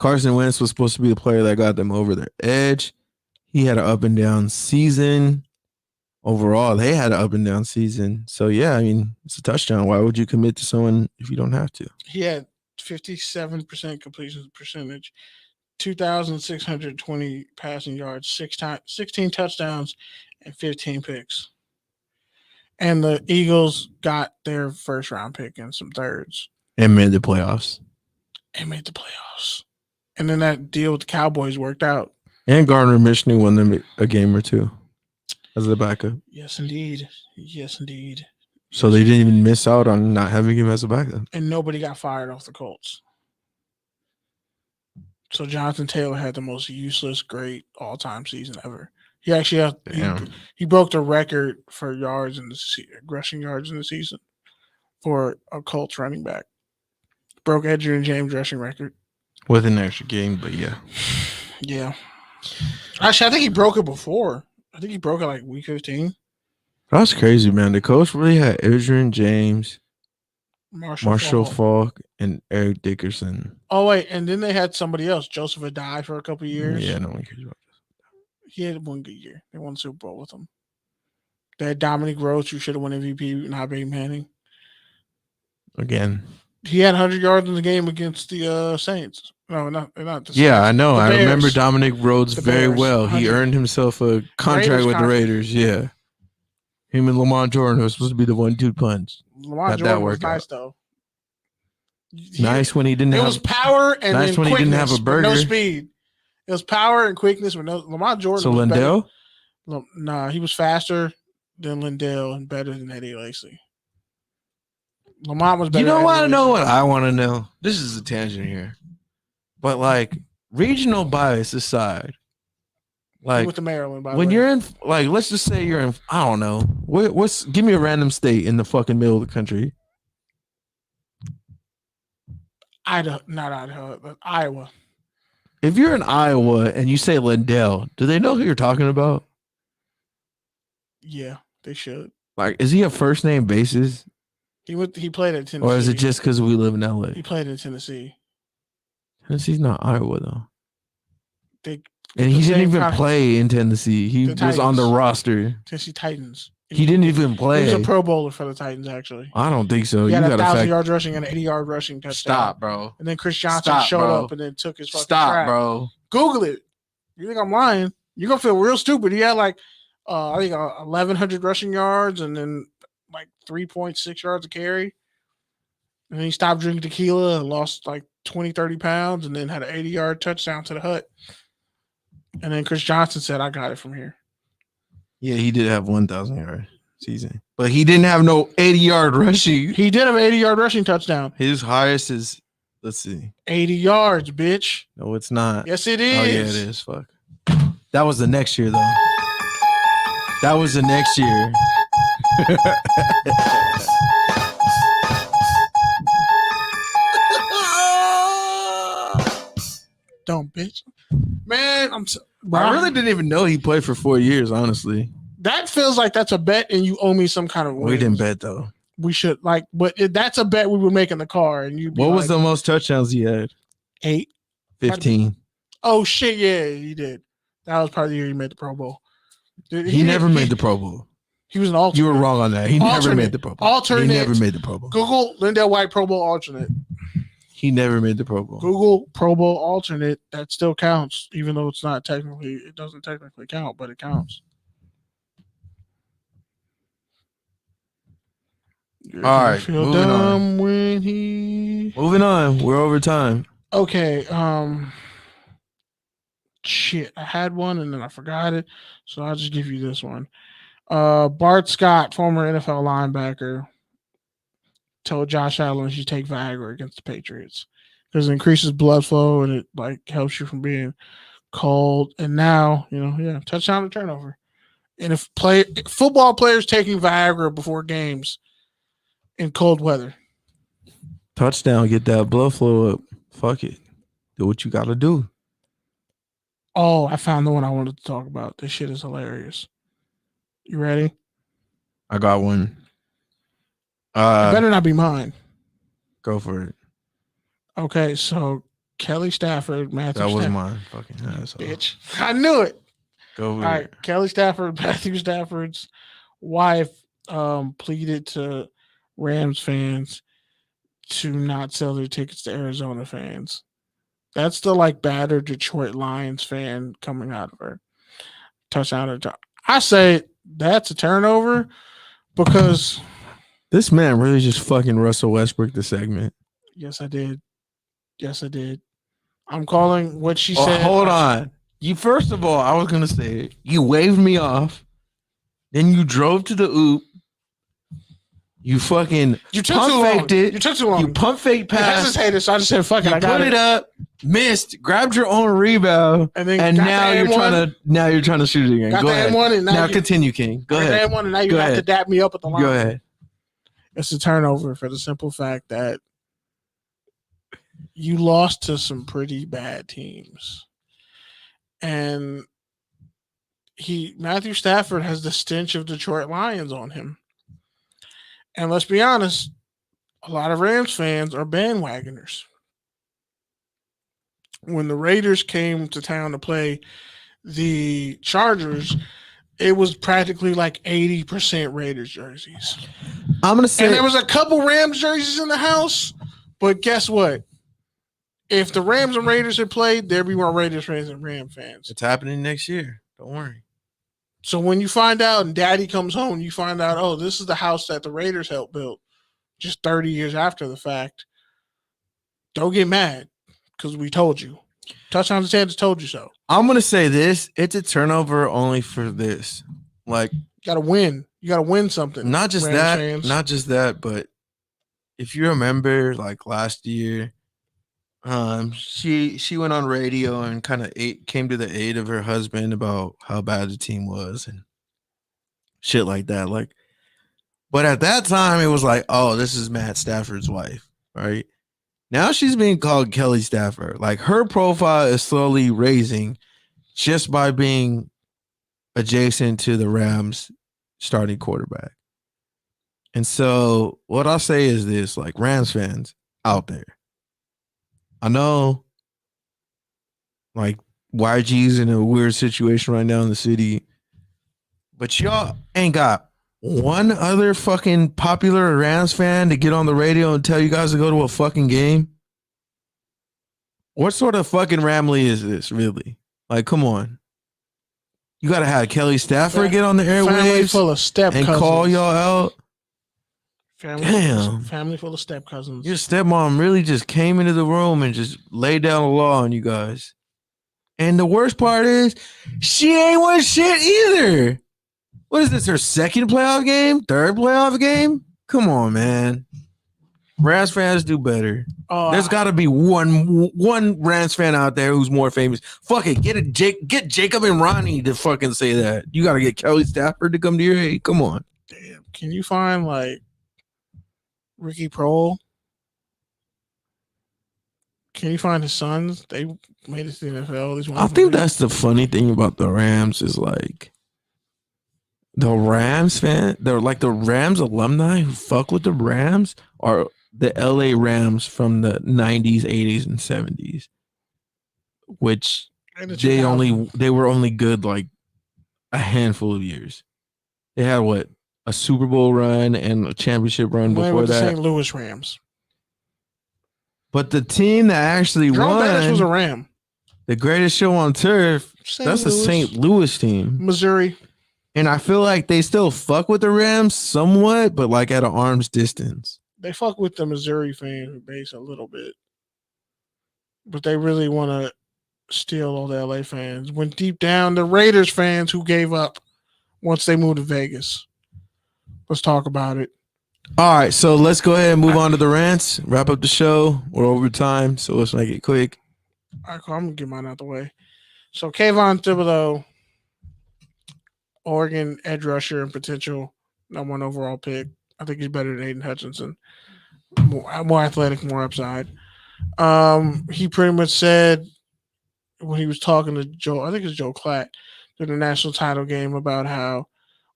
Carson Wentz was supposed to be the player that got them over their edge. He had an up and down season. Overall, they had an up and down season. So, yeah, I mean, it's a touchdown. Why would you commit to someone if you don't have to? He had 57% completion percentage, 2,620 passing yards, 16 touchdowns, and 15 picks. And the Eagles got their first round pick and some thirds. And made the playoffs. And then that deal with the Cowboys worked out. And Gardner Minshew won them a game or two as a backup. Yes, indeed. So they didn't even miss out on not having him as a backup. And nobody got fired off the Colts. So Jonathan Taylor had the most useless, great all-time season ever. He actually he broke the record for rushing yards in the season for a Colts running back. Broke Adrian James' rushing record. With an extra game, but yeah. Yeah. Actually, I think he broke it before. I think he broke it like week 15. That's crazy, man. The Colts really had Adrian James, Marshall Faulk, and Eric Dickerson. Oh, wait. And then they had somebody else, Joseph Adai, for a couple of years. Yeah, no one cares about this. He had one good year. They won the Super Bowl with him. They had Dominic Rhodes, who should have won MVP, not Peyton Manning. Again. He had 100 yards in the game against the Saints. No, not the Saints. Yeah, I know. I remember Dominic Rhodes very well. He earned himself a contract with the Raiders. Yeah. Him and Lamar Jordan was supposed to be the 1-2 punch. Lamar Jordan was nice, though. Nice when he didn't have. It was power and nice when he didn't have a burger. No speed. It was power and quickness with no. Lamar Jordan. So Lindell? Nah, he was faster than Lindell and better than Eddie Lacy. Lamont was better. You know what? I know what I want to know. This is a tangent here, but like regional bias aside, like with the Maryland, when you're in, like, let's just say you're in, I don't know, give me a random state in the fucking middle of the country. Not Idaho, but Iowa. If you're in Iowa and you say Lindell, do they know who you're talking about? Yeah, they should. Like, is he a first name basis? He played at Tennessee. Or is it just because we live in LA? He played in Tennessee. Tennessee's not Iowa, though. And he didn't even play in Tennessee. He was on the roster. Tennessee Titans. He didn't even play. He was a Pro Bowler for the Titans, actually. I don't think so. He had 1,000 yards rushing and 80-yard rushing touchdown. Stop, bro. And then Chris Johnson showed up and then took his fucking track. Bro. Google it. You think I'm lying? You're going to feel real stupid. He had I think 1,100 rushing yards and then 3.6 yards a carry. And then he stopped drinking tequila and lost 20, 30 pounds and then had an 80-yard touchdown to the hut. And then Chris Johnson said, I got it from here. Yeah, he did have 1,000 yard season, but he didn't have no 80-yard rushing. He did have an 80-yard rushing touchdown. His highest is, let's see, 80 yards, bitch. No, it's not. Yes, it is. Oh, yeah, it is. Fuck. That was the next year, though. That was the next year. Dumb bitch. Man, I really didn't even know he played for 4 years, honestly. That feels like that's a bet and you owe me some kind of wins. We didn't bet, though. We should, but that's a bet we would make in the car. And you. What was the most touchdowns he had? 8. 15. Oh, shit, yeah, he did. That was probably the year he made the Pro Bowl. Dude, he never made the Pro Bowl. He was an alternate. You were wrong on that. He never made the Pro Bowl. Alternate. He never made the Pro Bowl. Google Lindell White Pro Bowl alternate. He never made the Pro Bowl. Google Pro Bowl alternate. That still counts, even though it's not technically. It doesn't technically count, but it counts. All right, moving on. Moving on. We're over time. Okay. Shit, I had one and then I forgot it, so I'll just give you this one. Bart Scott, former NFL linebacker, told Josh Allen he should take Viagra against the Patriots because it increases blood flow and it helps you from being cold. And now, touchdown to turnover. And if football players taking Viagra before games in cold weather, touchdown, get that blood flow up. Fuck it, do what you got to do. Oh, I found the one I wanted to talk about. This shit is hilarious. You ready? I got one. It better not be mine. Go for it. Okay, so Kelly Stafford, Matthew Stafford. That was mine. Fucking asshole. Bitch. I knew it. Go for it. All right, Kelly Stafford, Matthew Stafford's wife pleaded to Rams fans to not sell their tickets to Arizona fans. That's the battered Detroit Lions fan coming out of her. Touchdown. I say that's a turnover because this man really just fucking Russell Westbrook the segment. Yes, I did. I'm calling what she said. Hold on. You first of all, I was gonna say you waved me off, then you drove to the oop. You pump faked it. You took too long. You pump fake pass. I hesitated, so I just said, "Fuck it." I got it up, missed, grabbed your own rebound, and now you're trying to shoot it again. Go ahead. Now continue, King. Go ahead. And now you have to dap me up at the line. Go ahead. It's a turnover for the simple fact that you lost to some pretty bad teams, and Matthew Stafford has the stench of Detroit Lions on him. And let's be honest, a lot of Rams fans are bandwagoners. When the Raiders came to town to play the Chargers, it was practically 80% Raiders jerseys. I'm going to say... And there was a couple Rams jerseys in the house, but guess what? If the Rams and Raiders had played, there'd be more Raiders fans than Ram fans. It's happening next year. Don't worry. So when you find out and Daddy comes home, you find out, oh, this is the house that the Raiders helped build just 30 years after the fact. Don't get mad because we told you. Touchdowns and Sanders told you so. I'm going to say this. It's a turnover only for this. You got to win. You got to win something. Not just that, but if you remember last year, she went on radio and kind of came to the aid of her husband about how bad the team was and shit like that. But at that time it was oh, this is Matt Stafford's wife, right? Now she's being called Kelly Stafford. Her profile is slowly raising just by being adjacent to the Rams starting quarterback. And so what I'll say is this, Rams fans out there, I know, YG's in a weird situation right now in the city. But y'all ain't got one other fucking popular Rams fan to get on the radio and tell you guys to go to a fucking game? What sort of fucking Ramley is this, really? Like, come on. You gotta have Kelly Stafford get on the Family full airwaves of step and cousins. call y'all out. Family full of step cousins. Your stepmom really just came into the room and just laid down the law on you guys. And the worst part is, she ain't won shit either. What is this, her second playoff game? Third playoff game? Come on, man. Rams fans do better. There's got to be one Rams fan out there who's more famous. Fuck it, get Jacob and Ronnie to fucking say that. You got to get Kelly Stafford to come to your aid. Come on. Damn. Can you find like Ricky Prohl? Can you find his sons? They made it to the NFL. I think that's the funny thing about the Rams is like the Rams fan. They're like the Rams alumni who fuck with the Rams are the LA Rams from the 90s, 80s, and 70s, which they were only good like a handful of years. They had what, a Super Bowl run and a championship run before that. The St. Louis Rams. But the team that actually Jerome won Bettis was a Ram. The greatest show on turf, that's the St. Louis team. Missouri. And I feel like they still fuck with the Rams somewhat, but like at an arm's distance. They fuck with the Missouri fan base a little bit. But they really want to steal all the LA fans. When deep down, the Raiders fans who gave up once they moved to Vegas. Let's talk about it. All right, so let's go ahead and move on to the rants. Wrap up the show. We're over time, so let's make it quick. All right, cool. I'm going to get mine out the way. So, Kayvon Thibodeau, Oregon edge rusher and potential number 1 overall pick. I think he's better than Aiden Hutchinson. More athletic, more upside. He pretty much said when he was talking to Joe, I think it's Joe Klatt, during the national title game about how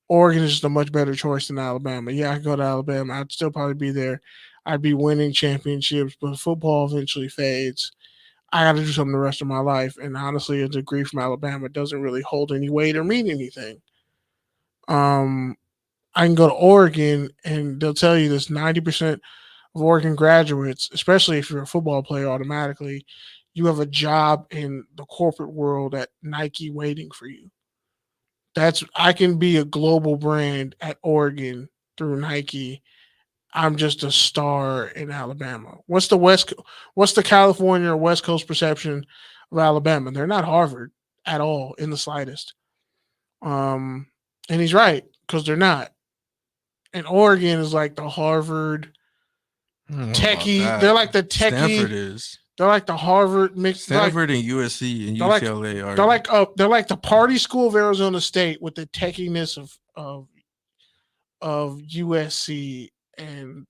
Oregon is just a much better choice than Alabama. Yeah, I could go to Alabama. I'd still probably be there. I'd be winning championships, but football eventually fades. I got to do something the rest of my life. And honestly, a degree from Alabama doesn't really hold any weight or mean anything. I can go to Oregon, and they'll tell you this: 90% of Oregon graduates, especially if you're a football player, automatically, you have a job in the corporate world at Nike waiting for you. I can be a global brand at Oregon through Nike. I'm just a star in Alabama. What's the California or West Coast perception of Alabama? They're not Harvard at all in the slightest. And he's right, because they're not. And Oregon is like the Harvard techie. They're like the techie. Stanford is. They're like the Harvard mixed. Stanford and USC and UCLA are. They're like the party school of Arizona State with the techiness of USC and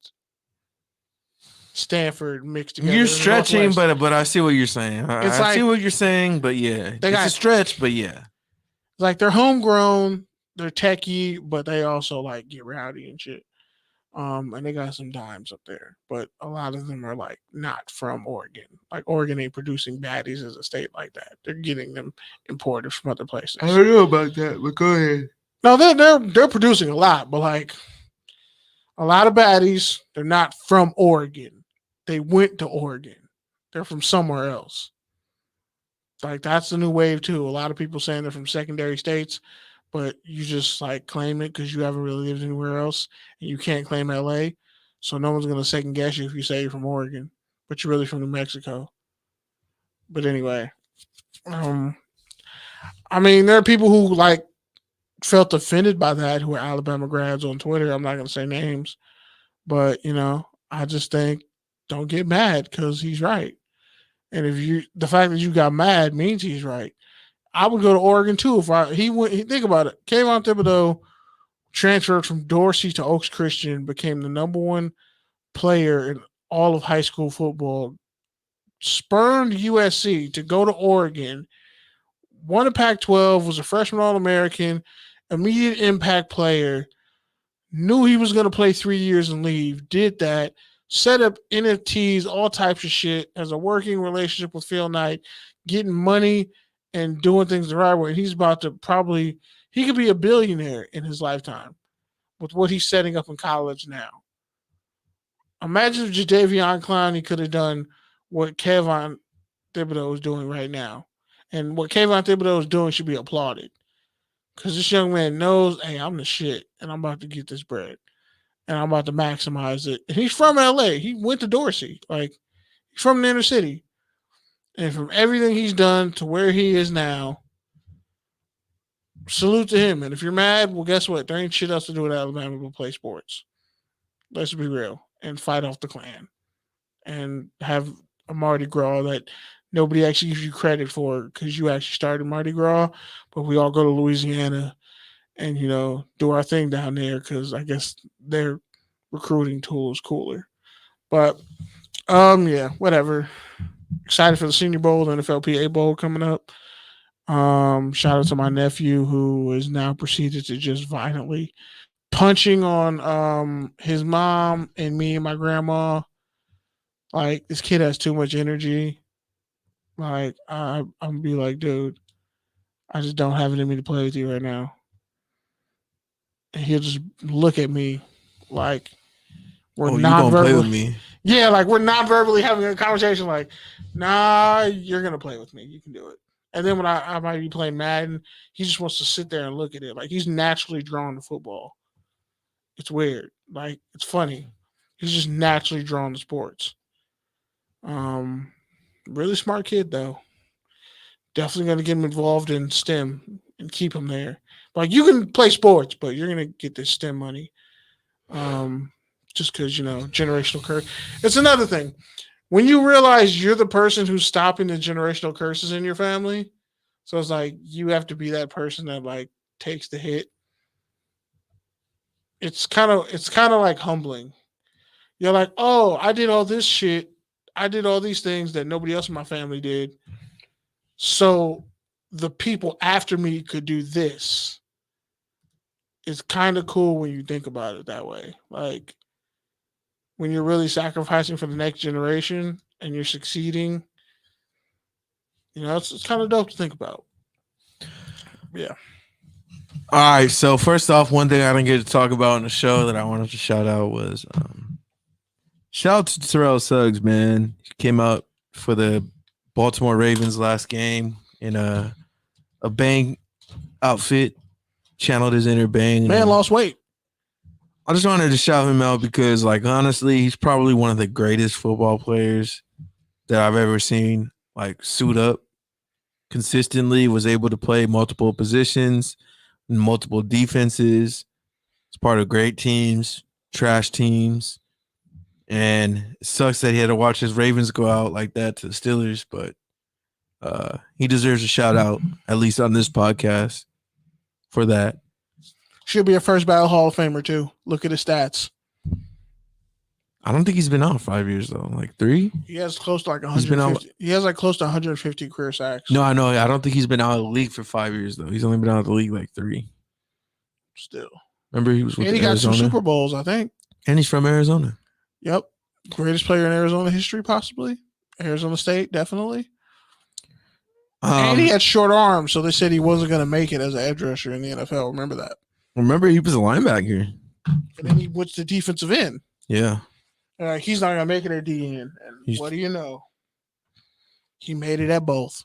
Stanford mixed together. You're stretching, but I see what you're saying. I see what you're saying, but yeah, it's a stretch, but yeah. Like they're homegrown, they're techie, but they also like get rowdy and shit. And they got some dimes up there, but a lot of them are like not from Oregon. Like Oregon ain't producing baddies as a state like that. They're getting them imported from other places. I don't know about that, but go ahead. No, they're producing a lot, but like a lot of baddies, they're not from Oregon. They went to Oregon. They're from somewhere else. Like that's the new wave too. A lot of people saying they're from secondary states, but you just like claim it because you haven't really lived anywhere else and you can't claim LA. So no one's going to second guess you if you say you're from Oregon, but you're really from New Mexico. But anyway, I mean, there are people who like felt offended by that who are Alabama grads on Twitter. I'm not going to say names, but you know, I just think don't get mad because he's right. And the fact that you got mad means he's right. I would go to Oregon too if think about it. Kayvon Thibodeau transferred from Dorsey to Oaks Christian, became the number 1 player in all of high school football, spurned USC to go to Oregon, won a Pac-12, was a freshman All-American, immediate impact player, knew he was going to play 3 years and leave, did that, set up NFTs, all types of shit, has a working relationship with Phil Knight, getting money and doing things the right way. He's about to he could be a billionaire in his lifetime with what he's setting up in college now. Imagine if Jadeveon Clowney could have done what Kayvon Thibodeau is doing right now. And what Kayvon Thibodeau is doing should be applauded. Because this young man knows, hey, I'm the shit, and I'm about to get this bread. And I'm about to maximize it. And he's from LA. He went to Dorsey. Like, he's from the inner city. And from everything he's done to where he is now, salute to him. And if you're mad, well, guess what? There ain't shit else to do in Alabama but play sports. Let's be real. And fight off the Klan. And have a Mardi Gras that nobody actually gives you credit for because you actually started Mardi Gras. But we all go to Louisiana and, do our thing down there because I guess their recruiting tool is cooler. But, yeah, whatever. Excited for the Senior Bowl, the NFLPA Bowl coming up. Shout out to my nephew who is now proceeded to just violently punching on his mom and me and my grandma. Like, this kid has too much energy. Like, I'm gonna be like, dude, I just don't have it in me to play with you right now. And he'll just look at me like we're not play with me. Yeah, like we're not verbally having a conversation. Like, nah, you're gonna play with me. You can do it. And then when I might be playing Madden, he just wants to sit there and look at it. Like, he's naturally drawn to football. It's weird. Like, it's funny. He's just naturally drawn to sports. Really smart kid though. Definitely gonna get him involved in STEM and keep him there. Like, you can play sports, but you're gonna get this STEM money. Just because, generational curse. It's another thing. When you realize you're the person who's stopping the generational curses in your family, so it's like you have to be that person that like takes the hit. It's kind of like humbling. You're like, oh, I did all this shit. I did all these things that nobody else in my family did. So the people after me could do this. It's kind of cool when you think about it that way. Like, when you're really sacrificing for the next generation and you're succeeding, it's kind of dope to think about. Yeah. All right. So first off, one thing I didn't get to talk about in the show that I wanted to shout out was shout out to Tyrell Suggs, man. He came out for the Baltimore Ravens last game in a bang outfit, channeled his inner bang. Man lost weight. I just wanted to shout him out because, like, honestly, he's probably one of the greatest football players that I've ever seen, like, suit up consistently, was able to play multiple positions, multiple defenses. It's part of great teams, trash teams. And it sucks that he had to watch his Ravens go out like that to the Steelers, but he deserves a shout out, at least on this podcast, for that. Should be a first ballot Hall of Famer too. Look at his stats. I don't think he's been out 5 years though. Like 3? He has close to like 150. He has like close to 150 career sacks. No, I know. I don't think he's been out of the league for 5 years though. He's only been out of the league like 3. Still. Remember he was with and he Arizona? got 2 Super Bowls, I think. And he's from Arizona. Yep. Greatest player in Arizona history, possibly. Arizona State, definitely. And he had short arms, so they said he wasn't going to make it as an edge rusher in the NFL. Remember that. Remember, he was a linebacker. And then he went to defensive end. Yeah. He's not going to make it at D end. And what do you know? He made it at both.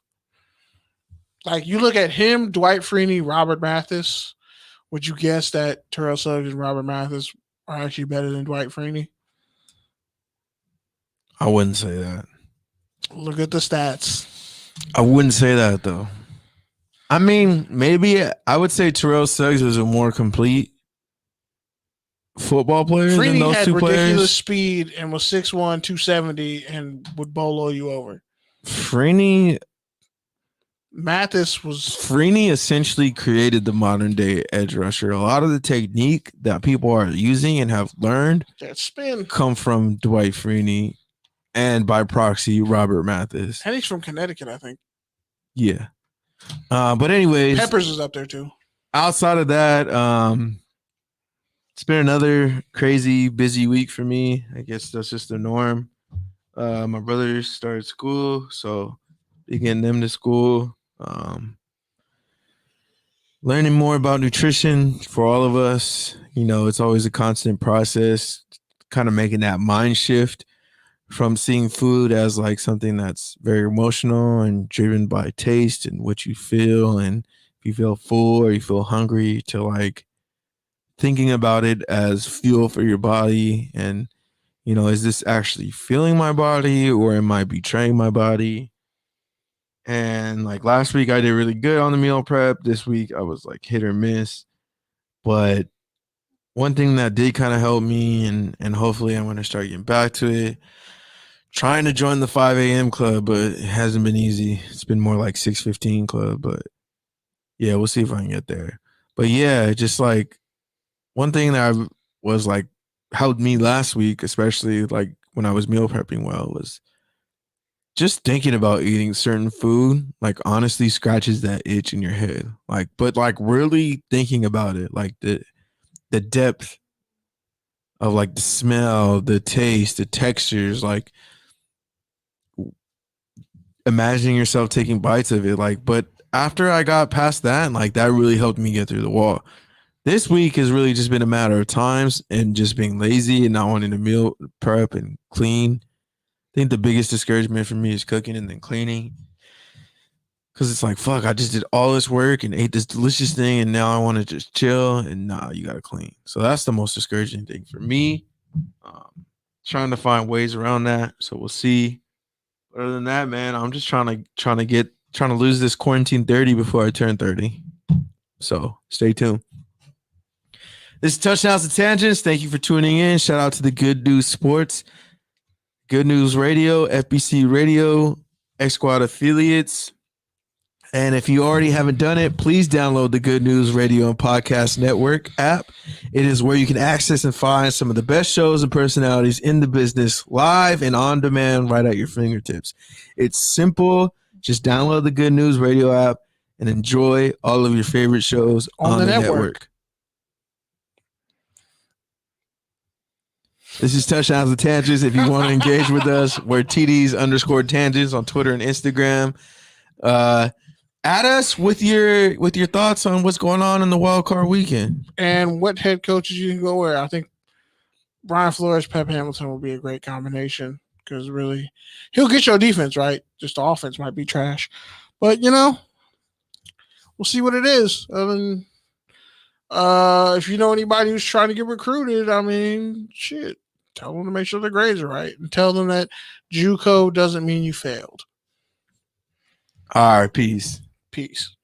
Like, you look at him, Dwight Freeney, Robert Mathis. Would you guess that Tyrell Suggs and Robert Mathis are actually better than Dwight Freeney? I wouldn't say that. Look at the stats. I wouldn't say that, though. I mean, maybe I would say Tyrell Suggs was a more complete football player than those two players. Freeney had ridiculous speed and was 6'1", 270 and would bolo you over. Freeney essentially created the modern day edge rusher. A lot of the technique that people are using and have learned that spin come from Dwight Freeney and by proxy Robert Mathis. And he's from Connecticut, I think. Yeah. But anyways, Peppers is up there too. Outside of that, it's been another crazy busy week for me. I guess that's just the norm. My brothers started school, so getting them to school. Learning more about nutrition for all of us. It's always a constant process, kind of making that mind shift from seeing food as like something that's very emotional and driven by taste and what you feel, and if you feel full or you feel hungry, to like thinking about it as fuel for your body. And is this actually filling my body or am I betraying my body? And like last week I did really good on the meal prep. This week I was like hit or miss. But one thing that did kind of help me, and hopefully I'm going to start getting back to it, trying to join the 5 a.m. club, but it hasn't been easy. It's been more like 6:15 club, but yeah, we'll see if I can get there. But yeah, just like one thing that I was like helped me last week, especially like when I was meal prepping well, was just thinking about eating certain food, like honestly scratches that itch in your head. Like, but like really thinking about it, like the depth of like the smell, the taste, the textures, like imagining yourself taking bites of it. Like, but after I got past that, like that really helped me get through the wall. This week has really just been a matter of times and just being lazy and not wanting to meal prep and clean. I think the biggest discouragement for me is cooking and then cleaning. Cause it's like, fuck, I just did all this work and ate this delicious thing and now I want to just chill, and nah, you gotta clean. So that's the most discouraging thing for me. Trying to find ways around that. So we'll see. Other than that, man, I'm just trying to lose this quarantine 30 before I turn 30. So stay tuned. This is Touchdowns and Tangents. Thank you for tuning in. Shout out to the Good News Sports, Good News Radio, FBC Radio, X Squad affiliates. And if you already haven't done it, please download the Good News Radio and Podcast Network app. It is where you can access and find some of the best shows and personalities in the business live and on demand right at your fingertips. It's simple. Just download the Good News Radio app and enjoy all of your favorite shows on the network. This is Touchdowns and Tangents. If you want to engage with us, we're TDs_tangents on Twitter and Instagram. Add us with your thoughts on what's going on in the wild card weekend and what head coaches you can go where. I think Brian Flores, Pep Hamilton will be a great combination because really he'll get your defense right. Just the offense might be trash, but we'll see what it is. If you know anybody who's trying to get recruited, I mean, shit, tell them to make sure their grades are right and tell them that JUCO doesn't mean you failed. All right, peace. Peace.